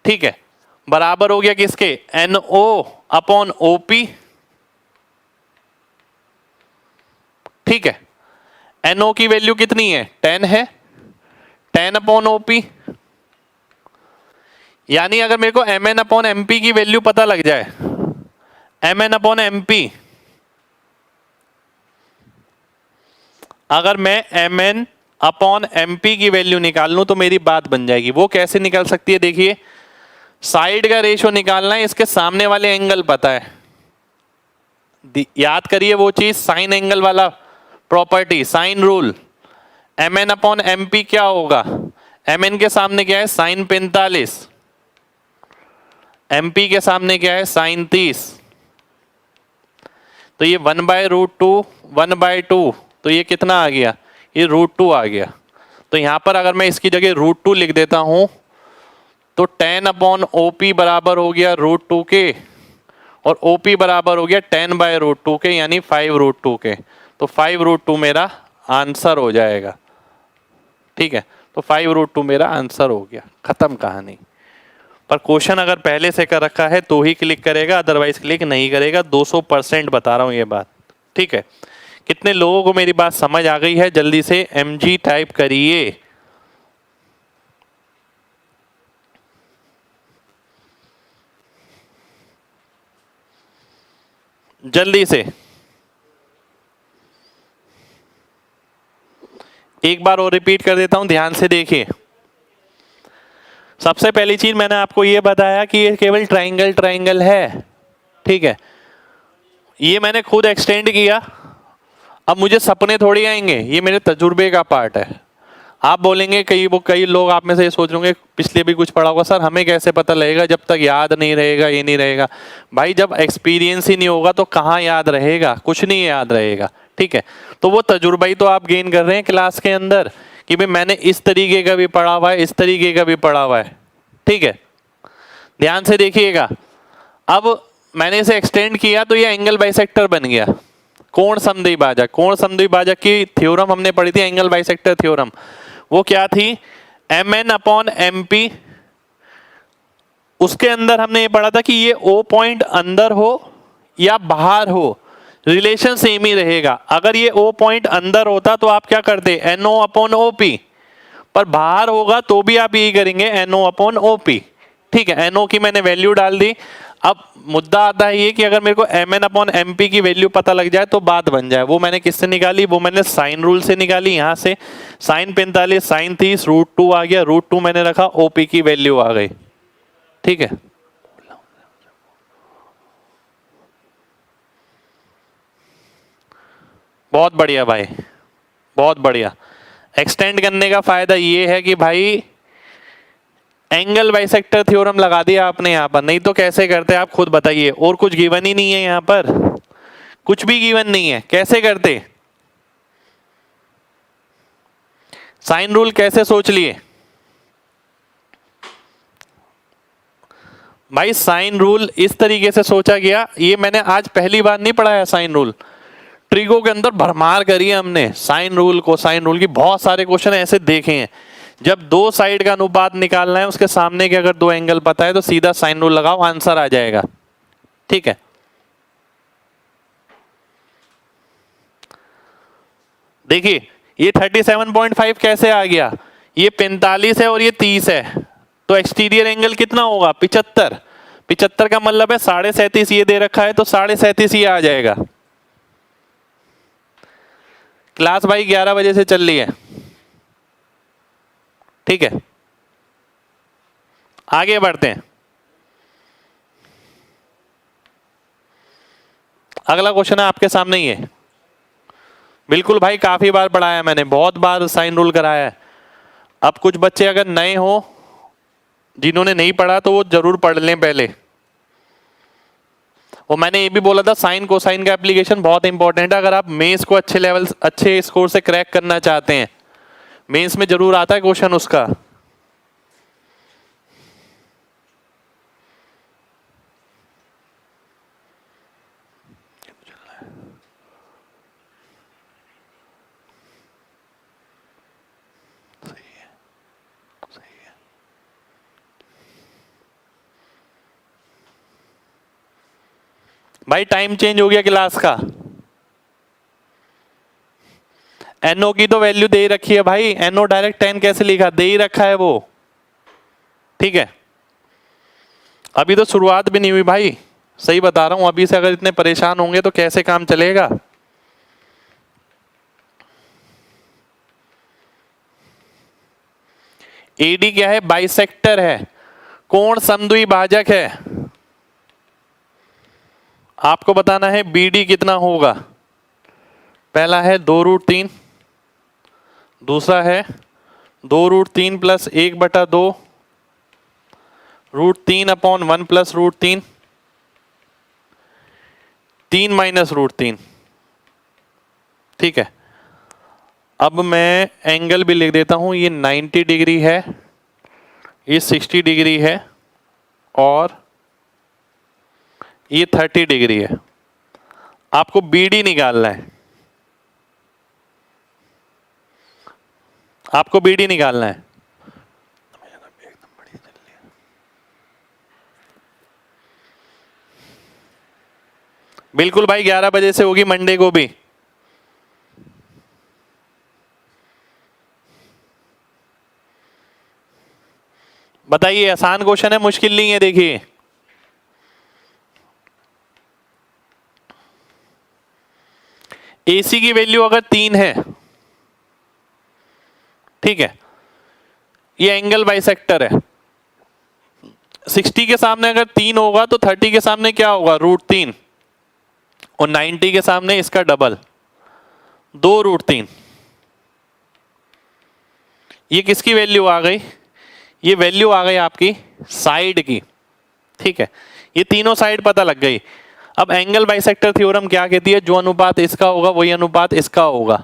ठीक है, बराबर हो गया किसके, NO अपॉन OP, ठीक है। NO की वैल्यू कितनी है, 10 है, 10 अपॉन OP, यानी अगर मेरे को MN अपॉन MP की वैल्यू पता लग जाए, MN अपॉन MP, अगर मैं MN अपॉन MP की वैल्यू निकाल लूं तो मेरी बात बन जाएगी। वो कैसे निकल सकती है, देखिए, साइड का रेशियो निकालना है, इसके सामने वाले एंगल पता है, याद करिए वो चीज, साइन एंगल वाला property, sine rule. MN upon MP क्या होगा, MN के सामने क्या है, साइन 45, MP के सामने क्या है, साइन 30, तो ये 1/√2, 1/2, तो ये कितना आ गया, ये √2 आ गया। तो यहां पर अगर मैं इसकी जगह √2 लिख देता हूं तो 10 अपॉन OP बराबर हो गया √2 के, और OP बराबर हो गया 10/√2 के, यानी 5√2 के, तो 5√2 मेरा आंसर हो जाएगा, ठीक है, तो 5√2 मेरा आंसर हो गया, खत्म कहानी। पर क्वेश्चन अगर पहले से कर रखा है तो ही क्लिक करेगा, अदरवाइज क्लिक नहीं करेगा, 200% बता रहा हूं ये बात, ठीक है। कितने लोगों को मेरी बात समझ आ गई है, जल्दी से MG टाइप करिए। जल्दी से, एक बार और रिपीट कर देता हूं, ध्यान से देखिए। सबसे पहली चीज मैंने आपको ये बताया कि ये केवल ट्रायंगल है, ठीक है, ये मैंने खुद एक्सटेंड किया। अब मुझे सपने थोड़ी आएंगे, ये मेरे तजुर्बे का पार्ट है। आप बोलेंगे, कई लोग आप में से ये सोच रहे होंगे पिछले भी कुछ पढ़ा होगा, सर हमें कैसे पता लगेगा जब तक याद नहीं रहेगा, ये नहीं रहेगा। भाई जब एक्सपीरियंस ही नहीं होगा तो कहाँ याद रहेगा, कुछ नहीं याद रहेगा, ठीक है। तो वो तजुर्बा ही तो आप गेन कर रहे हैं क्लास के अंदर, कि भाई मैंने इस तरीके का भी पढ़ा हुआ है, इस तरीके का भी पढ़ा हुआ है, ठीक है। ध्यान से देखिएगा, अब मैंने इसे एक्सटेंड किया तो ये एंगल बाइसेक्टर बन गया। कोण समद्विभाजक, कोण समद्विभाजक की थ्योरम हमने पढ़ी थी, एंगल बाइसेक्टर थ्योरम, वो क्या थी, MN अपॉन MP। उसके अंदर हमने ये पढ़ा था कि ये O पॉइंट अंदर हो या बाहर हो, रिलेशन सेम ही रहेगा। अगर ये O पॉइंट अंदर होता तो आप क्या करते, NO अपॉन OP, पर बाहर होगा तो भी आप यही करेंगे, NO अपॉन OP, ठीक है। NO की मैंने वैल्यू डाल दी। अब मुद्दा आता है ये कि अगर मेरे को MN अपॉन MP की वैल्यू पता लग जाए तो बात बन जाए। वो मैंने किससे निकाली, वो मैंने साइन रूल से निकाली। यहाँ से साइन 45, साइन 30, √2 आ गया, √2 मैंने रखा, OP की वैल्यू आ गई, ठीक है। बहुत बढ़िया भाई, बहुत बढ़िया। एक्सटेंड करने का फायदा ये है कि भाई एंगल बाइसेक्टर थ्योरम लगा दिया आपने यहाँ पर, नहीं तो कैसे करते आप खुद बताइए। और कुछ गिवन ही नहीं है यहाँ पर, कुछ भी गिवन नहीं है, कैसे करते, साइन रूल कैसे सोच लिए भाई। साइन रूल इस तरीके से सोचा गया, ये मैंने आज पहली बार नहीं पढ़ाया साइन रूल, ट्रिगो के अंदर भरमार करी है हमने साइन रूल को। साइन रूल की बहुत सारे क्वेश्चन ऐसे देखे हैं, जब दो साइड का अनुपात निकालना है, उसके सामने के अगर दो एंगल पता है तो सीधा साइन रूल लगाओ, आंसर आ जाएगा, ठीक है। देखिए ये 37.5 कैसे आ गया, ये 45 है और ये 30 है, तो एक्सटीरियर एंगल कितना होगा, 75। 75 का मतलब है 37.5 ये दे रखा है तो 37.5 ये आ जाएगा। क्लास भाई 11 बजे से चल रही है, ठीक है। आगे बढ़ते हैं। अगला क्वेश्चन है आपके सामने ही है। बिल्कुल भाई, काफी बार पढ़ाया मैंने, बहुत बार साइन रूल कराया है। अब कुछ बच्चे अगर नए हो, जिन्होंने नहीं पढ़ा, तो वो जरूर पढ़ लें पहले। और मैंने ये भी बोला था साइन कोसाइन का एप्लीकेशन बहुत इंपॉर्टेंट है। अगर आप मेंस को अच्छे लेवल अच्छे स्कोर से क्रैक करना चाहते हैं, मेंस में जरूर आता है क्वेश्चन उसका। भाई टाइम चेंज हो गया क्लास का। NO की तो वैल्यू दे ही रखी है भाई, NO डायरेक्ट 10 कैसे लिखा, दे ही रखा है वो, ठीक है। अभी तो शुरुआत भी नहीं हुई भाई, सही बता रहा हूं। अभी से अगर इतने परेशान होंगे तो कैसे काम चलेगा। AD क्या है, बाइसेक्टर है, कोण समद्विभाजक है। आपको बताना है BD कितना होगा। पहला है 2√3, दूसरा है 2√3 प्लस 1/2 √3/1 प्लस √3, 3 माइनस √3, ठीक है। अब मैं एंगल भी लिख देता हूं, ये 90 डिग्री है, ये 60 डिग्री है और ये 30 डिग्री है। आपको BD निकालना है, आपको BD निकालना है। बिल्कुल भाई 11 बजे से होगी मंडे को भी। बताइए, आसान क्वेश्चन है, मुश्किल नहीं है। देखिए AC की वैल्यू अगर 3 है, ठीक है, ये एंगल बाइसेक्टर है। 60 के सामने अगर 3 होगा तो 30 के सामने क्या होगा, √3, और 90 के सामने इसका डबल 2√3। ये किसकी वैल्यू आ गई, ये वैल्यू आ गई आपकी साइड की, ठीक है। ये तीनों साइड पता लग गई। अब एंगल बाइसेक्टर थ्योरम क्या कहती है, जो अनुपात इसका होगा वही अनुपात इसका होगा,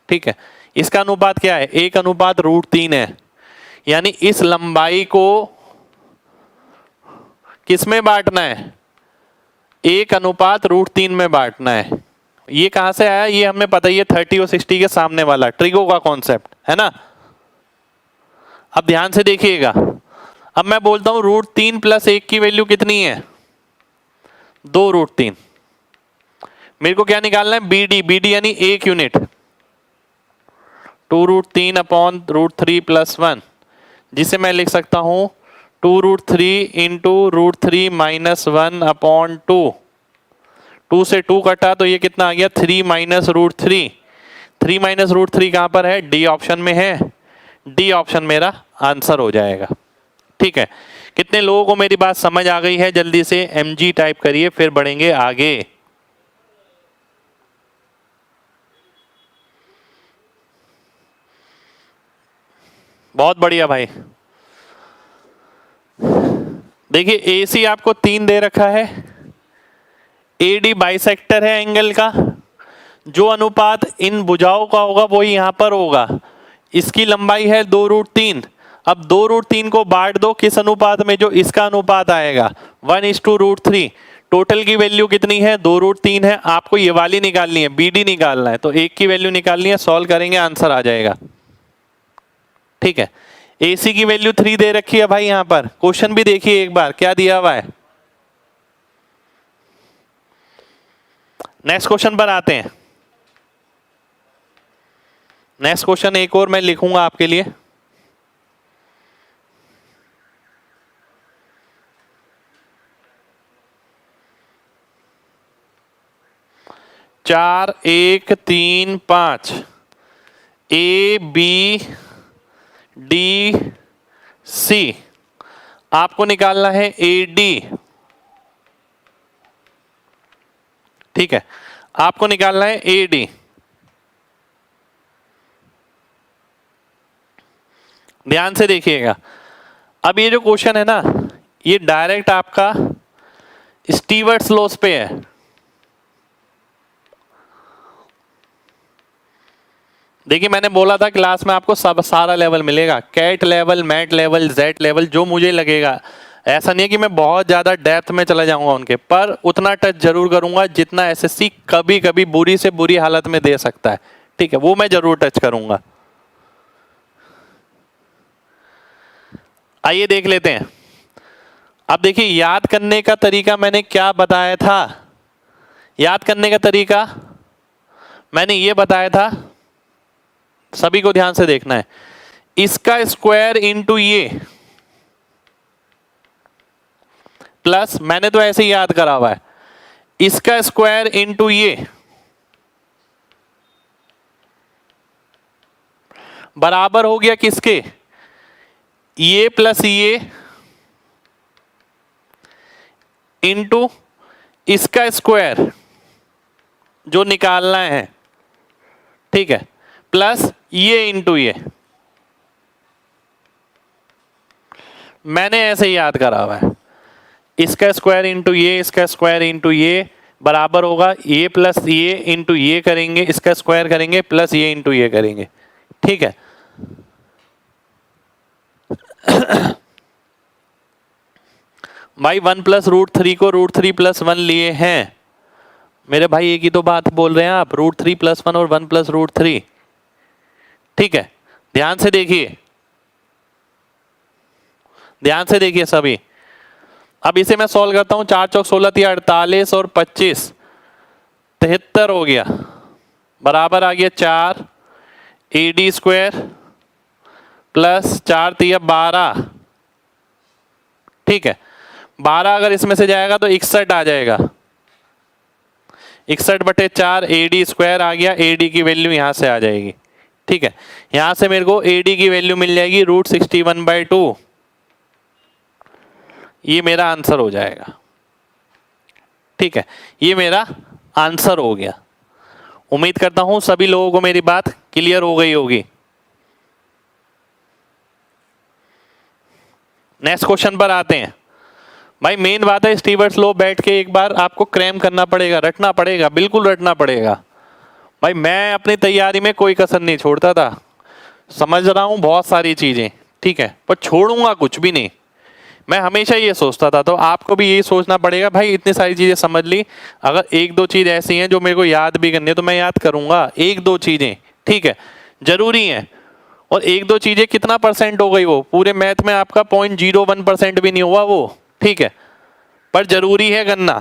ठीक है। इसका अनुपात क्या है, 1/√3 है। यानी इस लंबाई को किसमें बांटना है, 1/√3 में बांटना है। ये कहां से आया, ये हमें पता ही है, 30 और 60 के सामने वाला ट्रिगो का कॉन्सेप्ट है ना। अब ध्यान से देखिएगा, अब मैं बोलता हूं √3 प्लस 1 की वैल्यू कितनी है, 2√3। मेरे को क्या निकालना है, BD यानी 1 यूनिट, 2√3/√3 प्लस 1, जिसे मैं लिख सकता हूं 2√3 इंटू √3 माइनस 1/2। 2 से 2 कटा तो ये कितना आ गया, 3 माइनस √3। 3 माइनस √3 कहां पर है, D ऑप्शन में है। D ऑप्शन मेरा आंसर हो जाएगा, ठीक है। कितने लोगों को मेरी बात समझ आ गई है, जल्दी से MG टाइप करिए, फिर बढ़ेंगे आगे। बहुत बढ़िया भाई। देखिए AC आपको 3 दे रखा है, AD बाइसेक्टर है एंगल का, जो अनुपात इन भुजाओं का होगा वही यहां पर होगा। इसकी लंबाई है 2√3। अब 2√3 को बांट दो किस अनुपात में, जो इसका अनुपात आएगा 1:√3। टोटल की वैल्यू कितनी है, 2√3 है। आपको ये वाली निकालनी है, BD निकालना है, तो 1 की वैल्यू निकालनी है, सॉल्व करेंगे आंसर आ जाएगा, ठीक है। AC की वैल्यू 3 दे रखी है भाई, यहां पर क्वेश्चन भी देखिए एक बार क्या दिया हुआ है। नेक्स्ट क्वेश्चन पर आते हैं। नेक्स्ट क्वेश्चन एक और मैं लिखूंगा आपके लिए। 4 1 3 5 ए बी डी सी, आपको निकालना है ए डी। ठीक है, आपको निकालना है ए डी। ध्यान से देखिएगा, अब ये जो क्वेश्चन है ना, ये डायरेक्ट आपका स्टीवर्ट्स लॉस पे है। देखिए मैंने बोला था क्लास में आपको सब सारा लेवल मिलेगा, cat level, mat level, Z level, जो मुझे लगेगा। ऐसा नहीं है कि मैं बहुत ज़्यादा डेप्थ में चला जाऊंगा उनके, पर उतना टच जरूर करूंगा जितना एसएससी कभी कभी बुरी से बुरी हालत में दे सकता है। ठीक है, वो मैं जरूर टच करूंगा। आइए देख लेते हैं। अब देखिए याद करने का तरीका मैंने क्या बताया था। याद करने का तरीका मैंने ये बताया था, सभी को ध्यान से देखना है। इसका स्क्वायर इंटू ये प्लस, मैंने तो ऐसे ही याद करा हुआ है, इसका स्क्वायर इंटू ये बराबर हो गया किसके, ये प्लस ये इंटू इसका स्क्वायर जो निकालना है। ठीक है, प्लस ये इंटू ये, मैंने ऐसे ही याद करा हुआ है। इसका स्क्वायर इंटू ये, इसका स्क्वायर इंटू ये बराबर होगा ये प्लस ये इंटू ये करेंगे, इसका स्क्वायर करेंगे प्लस ये इंटू ये करेंगे। ठीक है, भाई 1 प्लस √3 को √3 प्लस 1 लिए हैं मेरे भाई, एक ही तो बात बोल रहे हैं आप, √3 प्लस 1 और 1 प्लस √3। ठीक है, ध्यान से देखिए, ध्यान से देखिए सभी। अब इसे मैं सॉल्व करता हूं, 4 चौक 16 3 48 और 25 73 हो गया, बराबर आ गया 4 ए डी स्क्वायर प्लस 4 3 12। ठीक है, 12 अगर इसमें से जाएगा तो 61 आ जाएगा, 61/4 ए डी स्क्वायर आ गया। ए डी की वैल्यू यहां से आ जाएगी। ठीक है, यहां से मेरे को ए डी की वैल्यू मिल जाएगी √61/2। ये मेरा आंसर हो जाएगा। ठीक है, ये मेरा आंसर हो गया। उम्मीद करता हूं सभी लोगों को मेरी बात क्लियर हो गई होगी। नेक्स्ट क्वेश्चन पर आते हैं। भाई मेन बात है, स्टीवर्ट्स लॉ बैठ के एक बार आपको क्रैम करना पड़ेगा, रटना पड़ेगा, बिल्कुल रटना पड़ेगा। भाई मैं अपनी तैयारी में कोई कसर नहीं छोड़ता था, समझ रहा हूं बहुत सारी चीजें, ठीक है, पर छोड़ूंगा कुछ भी नहीं। मैं हमेशा ये सोचता था, तो आपको भी यही सोचना पड़ेगा। भाई इतनी सारी चीजें समझ ली, अगर एक दो चीज ऐसी हैं जो मेरे को याद भी करनी है तो मैं याद करूंगा, एक दो चीजें, ठीक है, जरूरी है। और एक दो चीजें कितना परसेंट हो गई, वो पूरे मैथ में आपका 0.01% भी नहीं हुआ वो, ठीक है, पर जरूरी है करना।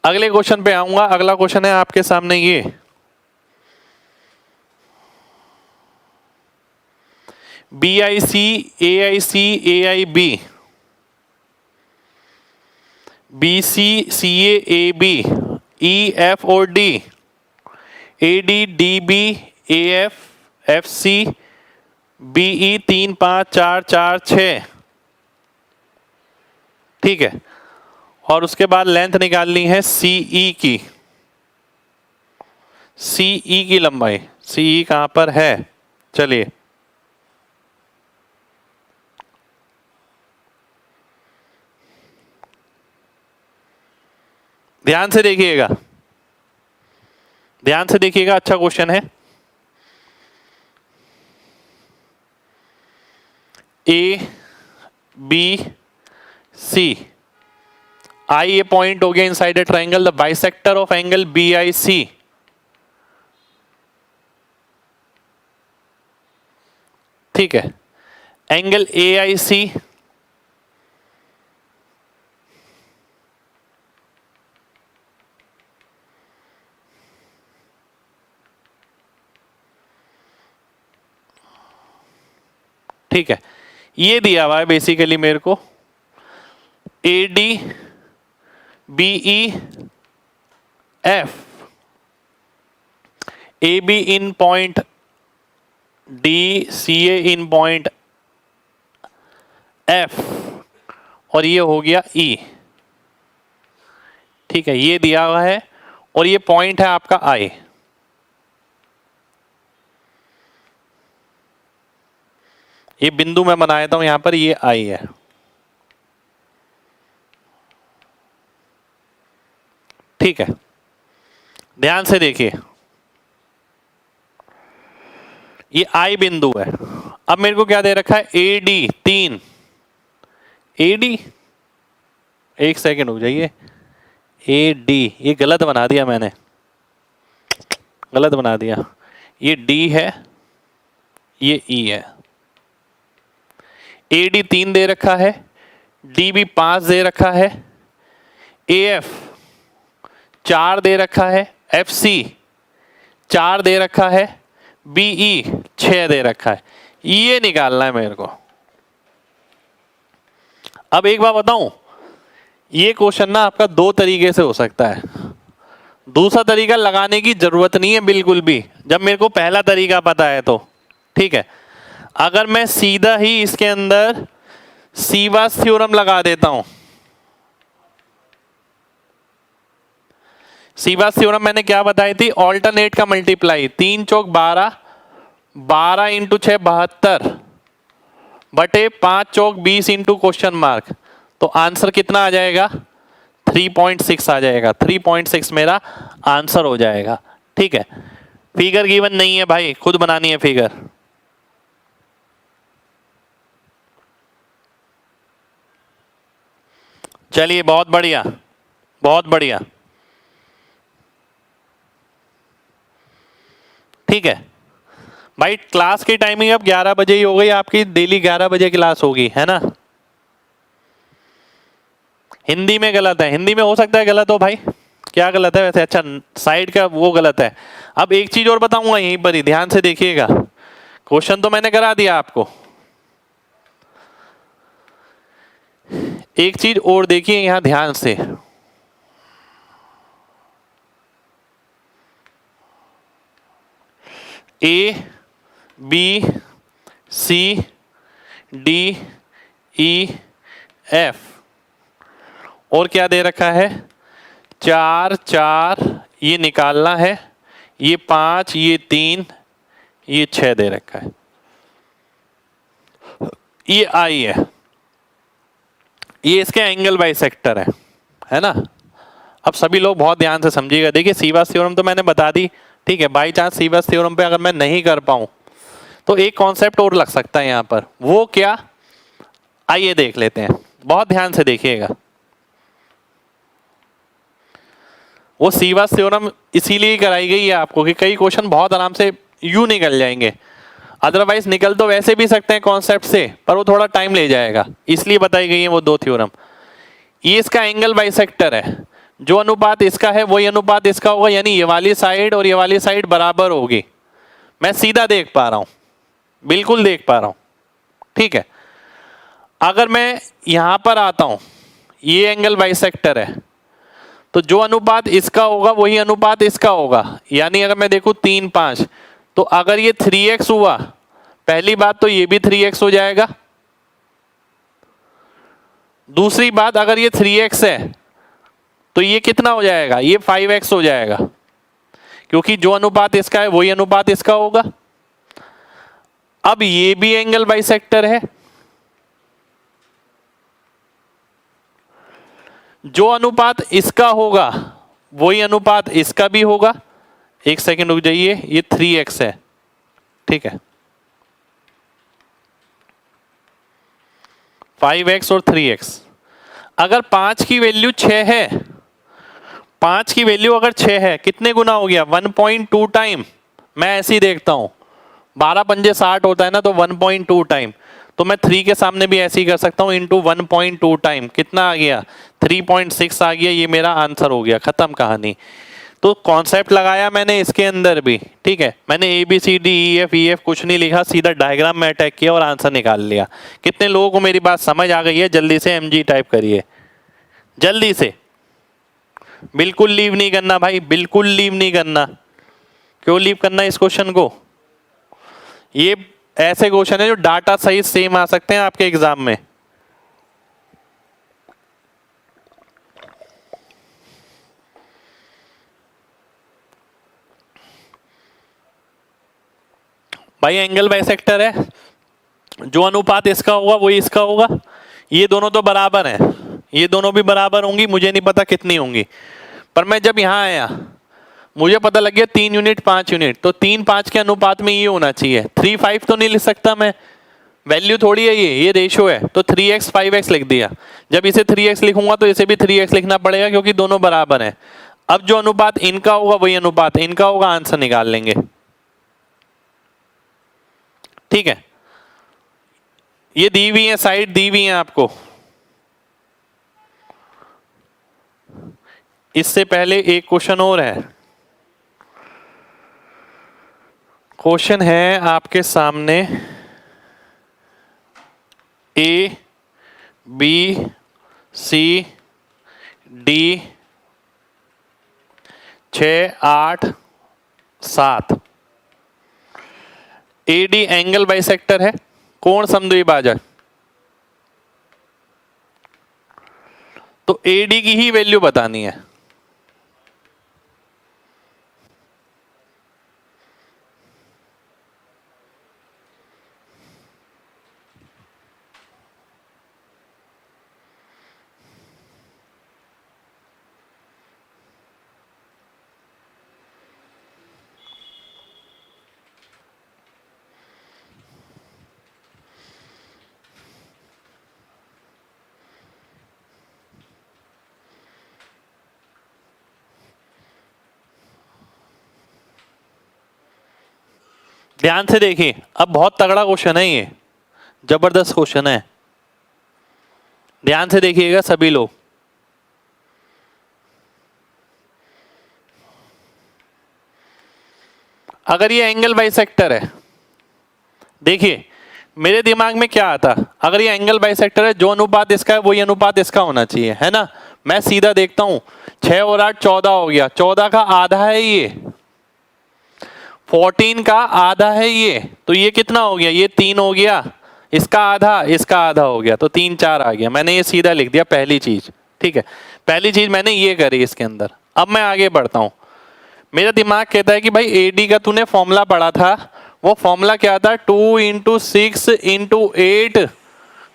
अगले क्वेश्चन पे आऊंगा। अगला क्वेश्चन है आपके सामने ये, BIC AIC AIB BC CA AB EF और D AD DB AF FC BE 3 5 4 4 6। ठीक है, और उसके बाद लेंथ निकालनी है CE की, CE की लंबाई। CE कहां पर है, चलिए ध्यान से देखिएगा, ध्यान से देखिएगा, अच्छा क्वेश्चन है। ABC I ये पॉइंट हो गया inside a triangle, the bisector of angle BIC। ठीक है, एंगल AIC ठीक है, ये दिया हुआ है बेसिकली मेरे को AD BE F, A B in point D, C A in point F, और ये हो गया ई। ठीक है, ये दिया हुआ है और ये पॉइंट है आपका आई। ये बिंदु मैं बना देता हूं यहां पर, ये आई है। ठीक है, ध्यान से देखिए, ये आई बिंदु है। अब मेरे को क्या दे रखा है, ए डी 3, ए डी, एक सेकेंड रुक जाइए, ए डी, ये गलत बना दिया मैंने, गलत बना दिया। ये डी है, ये ई है। ए डी 3 दे रखा है, डी बी 5 दे रखा है, ए एफ 4 दे रखा है, एफ सी 4 दे रखा है, बी ई 6 दे रखा है। ये निकालना है मेरे को। अब एक बात बताऊं, ये क्वेश्चन ना आपका दो तरीके से हो सकता है। दूसरा तरीका लगाने की जरूरत नहीं है बिल्कुल भी, जब मेरे को पहला तरीका पता है तो। ठीक है, अगर मैं सीधा ही इसके अंदर सीवास थ्योरम लगा देता हूं, सीवास थ्योरम मैंने क्या बताई थी, ऑल्टरनेट का मल्टीप्लाई, 3 चौक 12, 12 इंटू 6 72, बटे 5 चौक 20 इंटू क्वेश्चन मार्क, तो आंसर कितना आ जाएगा, 3.6 आ जाएगा। 3.6 मेरा आंसर हो जाएगा। ठीक है, फिगर गिवन नहीं है भाई, खुद बनानी है फिगर। चलिए, बहुत बढ़िया, बहुत बढ़िया। ठीक है भाई, क्लास की टाइमिंग अब 11 बजे ही हो गई आपकी, डेली 11 बजे क्लास होगी, है ना। हिंदी में गलत है, हिंदी में हो सकता है गलत हो भाई, क्या गलत है वैसे, अच्छा साइड का वो गलत है। अब एक चीज और बताऊंगा यहीं पर ही, ध्यान से देखिएगा, क्वेश्चन तो मैंने करा दिया आपको, एक चीज और देखिए यहां ध्यान से, A B C D E F, और क्या दे रखा है, 4 4, ये निकालना है, ये 5, ये 3, ये 6 दे रखा है, ये आई है, ये इसके एंगल बाइसेक्टर है ना। अब सभी लोग बहुत ध्यान से समझिएगा। देखिए, सीवास थ्योरम तो मैंने बता दी, ठीक है। बाई चांस सीवास थ्योरम पे अगर मैं नहीं कर पाऊं तो एक कॉन्सेप्ट और लग सकता है यहां पर, वो क्या, आइए देख लेते हैं, बहुत ध्यान से देखिएगा। वो सीवास थ्योरम इसीलिए कराई गई है आपको कि कई क्वेश्चन बहुत आराम से यूं निकल जाएंगे, अदरवाइज निकल तो वैसे भी सकते हैं कॉन्सेप्ट से, पर वो थोड़ा टाइम ले जाएगा, इसलिए बताई गई है वो दो थ्योरम। ये इसका एंगल बाइसेक्टर है, जो अनुपात इसका है वही अनुपात इसका होगा, यानी ये वाली साइड और ये वाली साइड बराबर होगी। मैं सीधा देख पा रहा हूं, बिल्कुल देख पा रहा हूं, ठीक है। अगर मैं यहां पर आता हूं, ये एंगल बाइसेक्टर है, तो जो अनुपात इसका होगा वही अनुपात इसका होगा, यानी अगर मैं देखूं 3 5, तो अगर ये 3x हुआ, पहली बात तो ये भी 3x हो जाएगा, दूसरी बात अगर ये 3x है तो ये कितना हो जाएगा, ये 5x हो जाएगा, क्योंकि जो अनुपात इसका है वही अनुपात इसका होगा। अब ये भी एंगल बाइसेक्टर है, जो अनुपात इसका होगा वही अनुपात इसका भी होगा। एक सेकंड रुक जाइए, ये 3x है, ठीक है, 5x और 3x। अगर 5 की वैल्यू 6 है, 5 की वैल्यू अगर 6 है, कितने गुना हो गया, 1.2 टाइम। मैं ऐसे ही देखता हूं, 12 पंजे 60 होता है ना, तो 1.2 टाइम, तो मैं 3 के सामने भी ऐसे ही कर सकता हूं, इंटू 1.2 टाइम, कितना आ गया, 3.6 आ गया, ये मेरा आंसर हो गया, खत्म कहानी। तो कॉन्सेप्ट लगाया मैंने इसके अंदर भी, ठीक है, मैंने ABCDEF कुछ नहीं लिखा, सीधा डायग्राम में अटैक किया और आंसर निकाल लिया। कितने लोगों को मेरी बात समझ आ गई है, जल्दी से MG टाइप करिए, जल्दी से, बिल्कुल लीव नहीं करना भाई, बिल्कुल लीव नहीं करना। क्यों लीव करना इस क्वेश्चन को? ये ऐसे क्वेश्चन है जो डाटा सहित सेम आ सकते हैं आपके एग्जाम में। भाई एंगल बाइसेक्टर है, जो अनुपात इसका होगा वही इसका होगा। ये दोनों तो बराबर हैं, ये दोनों भी बराबर होंगी, मुझे नहीं पता कितनी होंगी। पर मैं जब यहां आया मुझे पता लग गया 3 यूनिट 5 यूनिट, तो 3 5 के अनुपात में ये होना चाहिए। 3 5 तो नहीं लिख सकता मैं, वैल्यू थोड़ी है ये रेशियो है। तो 3x 5x लिख दिया। जब इसे 3x लिखूंगा तो इसे भी 3x लिखना पड़ेगा क्योंकि दोनों बराबर हैं। अब जो अनुपात इनका होगा वही अनुपात इनका होगा, आंसर निकाल लेंगे। ठीक है, ये दी हुई है, साइड दी हुई है आपको। इससे पहले एक क्वेश्चन और है। क्वेश्चन है आपके सामने A B C D 6 8 7। A D angle bisector है, कोण समद्विभाजक। तो ए डी की ही वैल्यू बतानी है। ध्यान से देखिए, अब बहुत तगड़ा क्वेश्चन है ये, जबरदस्त क्वेश्चन है। ध्यान से देखिएगा सभी लोग। अगर ये एंगल बाइसेक्टर है, देखिए मेरे दिमाग में क्या आता, अगर ये एंगल बाइसेक्टर है जो अनुपात इसका है वही अनुपात इसका होना चाहिए, है ना। मैं सीधा देखता हूं 6 और 8 14 हो गया, 14 का आधा है ये, 14 का आधा है ये, तो ये कितना हो गया, ये 3 हो गया, इसका आधा हो गया, तो 3 4 आ गया। मैंने ये सीधा लिख दिया पहली चीज। ठीक है, पहली चीज मैंने ये करी इसके अंदर। अब मैं आगे बढ़ता हूं, मेरा दिमाग कहता है कि भाई एडी का तूने फॉर्मूला पढ़ा था, वो फॉर्मूला क्या था, 2 × 6 × 8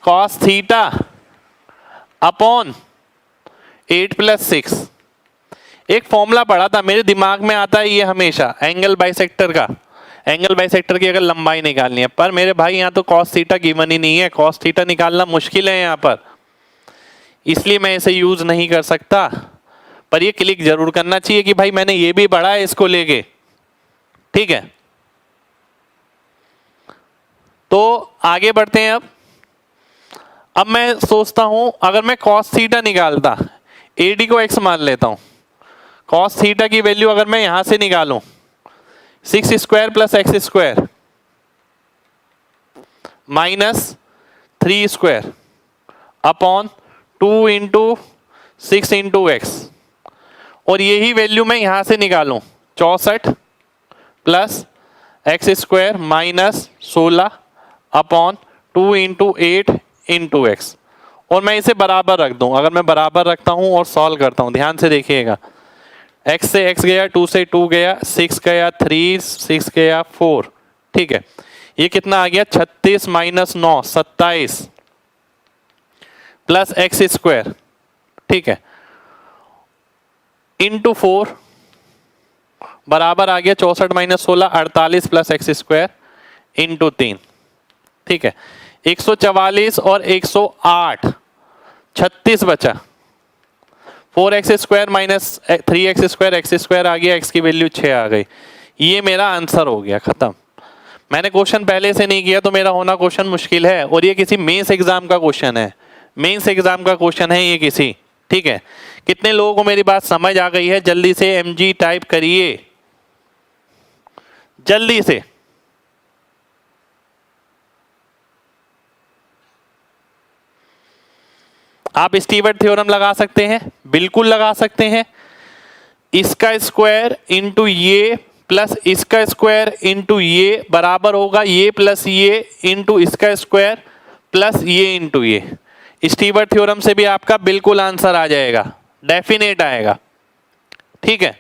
cos थीटा अपॉन 8 + 6। एक फॉर्मूला पढ़ा था, मेरे दिमाग में आता है ये हमेशा एंगल बाइसेक्टर का। एंगल बाइसेक्टर की अगर लंबाई निकालनी है, पर मेरे भाई यहाँ तो cos थीटा गिवन ही नहीं है, cos थीटा निकालना मुश्किल है यहाँ पर, इसलिए मैं इसे यूज नहीं कर सकता। पर ये क्लिक जरूर करना चाहिए कि भाई मैंने ये भी पढ़ा है इसको लेके। ठीक है, तो आगे बढ़ते हैं। अब मैं सोचता हूं अगर मैं cos थीटा निकालता, एडी को x मान लेता हूं, cos थीटा की वैल्यू अगर मैं यहां से निकालूं 6² + x² माइनस 3² अपॉन 2 × 6 × x, और यही वैल्यू मैं यहां से निकालूं 64 + x² माइनस 16 अपॉन 2 × 8 × x, और मैं इसे बराबर रख दूं। अगर मैं बराबर रखता हूं और सॉल्व करता हूं, ध्यान से देखिएगा, x से x गया, 2 से 2 गया, 6 गया 3, 6 गया 4। ठीक है, ये कितना आ गया, 36 - 9 27 प्लस x²। ठीक है, इंटू 4 बराबर आ गया 64 - 16 48 प्लस x² इंटू 3। ठीक है, 144 और 108 36 बचा, 4x² माइनस 3x² x² आ गया, x की वैल्यू 6 आ गई। ये मेरा आंसर हो गया, खत्म। मैंने क्वेश्चन पहले से नहीं किया तो मेरा होना क्वेश्चन मुश्किल है, और ये किसी मेंस एग्जाम का क्वेश्चन है, मेंस एग्जाम का क्वेश्चन है ये किसी। ठीक है, कितने लोगों को मेरी बात समझ आ गई है? जल्दी से mg टाइप करिए, जल्दी से। आप स्टीवर्ट थ्योरम लगा सकते हैं, बिल्कुल लगा सकते हैं, इसका स्क्वायर इंटू ये प्लस इसका स्क्वायर इंटू ये बराबर होगा ये प्लस ये इंटू इसका स्क्वायर प्लस ये इंटू ये। स्टीवर्ट थ्योरम से भी आपका बिल्कुल आंसर आ जाएगा, डेफिनेट आएगा। ठीक है,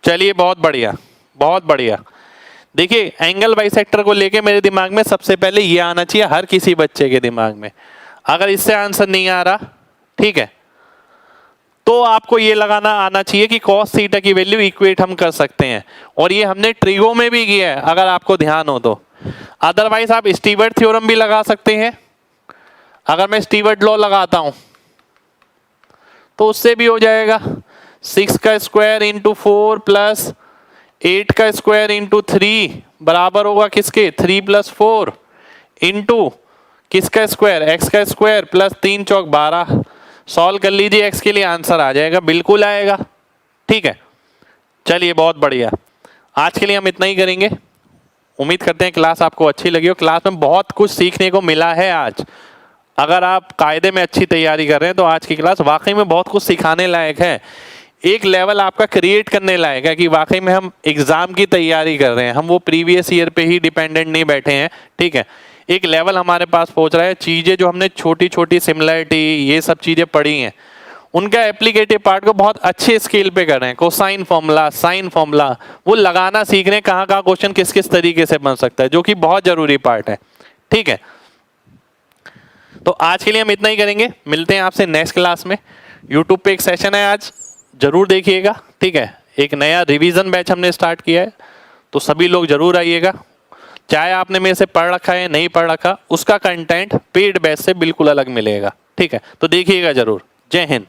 चलिए बहुत बढ़िया बहुत बढ़िया। देखिए एंगल बाइसेक्टर को लेके मेरे दिमाग में सबसे पहले ये आना चाहिए हर किसी बच्चे के दिमाग में। अगर इससे आंसर नहीं आ रहा, ठीक है, तो आपको ये लगाना आना चाहिए कि cos थीटा की वैल्यू इक्वेट हम कर सकते हैं, और ये हमने ट्रिगो में भी किया है अगर आपको ध्यान हो तो। अदरवाइज आप स्टीवर्ट थ्योरम भी लगा सकते हैं। अगर मैं स्टीवर्ट लॉ लगाता हूं तो उससे भी हो जाएगा 6 का स्क्वायर इंटू 4 प्लस 8 का स्क्वायर इंटू 3 बराबर होगा किसके 3 प्लस 4 इंटू किसका स्क्वायर x का स्क्वायर प्लस 3 चौक 12। सॉल्व कर लीजिए x के लिए, आंसर आ जाएगा, बिल्कुल आएगा। ठीक है, चलिए बहुत बढ़िया। आज के लिए हम इतना ही करेंगे। उम्मीद करते हैं क्लास आपको अच्छी लगी हो। क्लास में बहुत कुछ सीखने को मिला है आज। अगर आप कायदे में अच्छी तैयारी कर रहे हैं तो आज की क्लास वाकई में बहुत कुछ सिखाने लायक है। एक लेवल आपका क्रिएट करने लायक है कि वाकई में हम एग्जाम की तैयारी कर रहे हैं, हम वो प्रीवियस ईयर पे ही डिपेंडेंट नहीं बैठे हैं। ठीक है, एक लेवल हमारे पास पहुंच रहा है। चीज़ें जो हमने छोटी छोटी सिमिलरिटी ये सब चीज़ें पढ़ी हैं उनका एप्लीकेटिव पार्ट को बहुत अच्छे स्केल पे कर रहे हैं। कोसाइन फॉर्मूला, साइन फॉर्मूला वो लगाना सीख रहे हैं, कहाँ कहाँ क्वेश्चन किस किस तरीके से बन सकता है, जो कि बहुत जरूरी पार्ट है। ठीक है, तो आज के लिए हम इतना ही करेंगे। मिलते हैं आपसे नेक्स्ट क्लास में। यूट्यूब पे एक सेशन है आज, जरूर देखिएगा। ठीक है, एक नया रिवीजन बैच हमने स्टार्ट किया है, तो सभी लोग जरूर आइएगा। चाहे आपने मेरे से पढ़ रखा है नहीं पढ़ रखा, उसका कंटेंट पेड बैच से बिल्कुल अलग मिलेगा। ठीक है, तो देखिएगा जरूर। जय हिंद।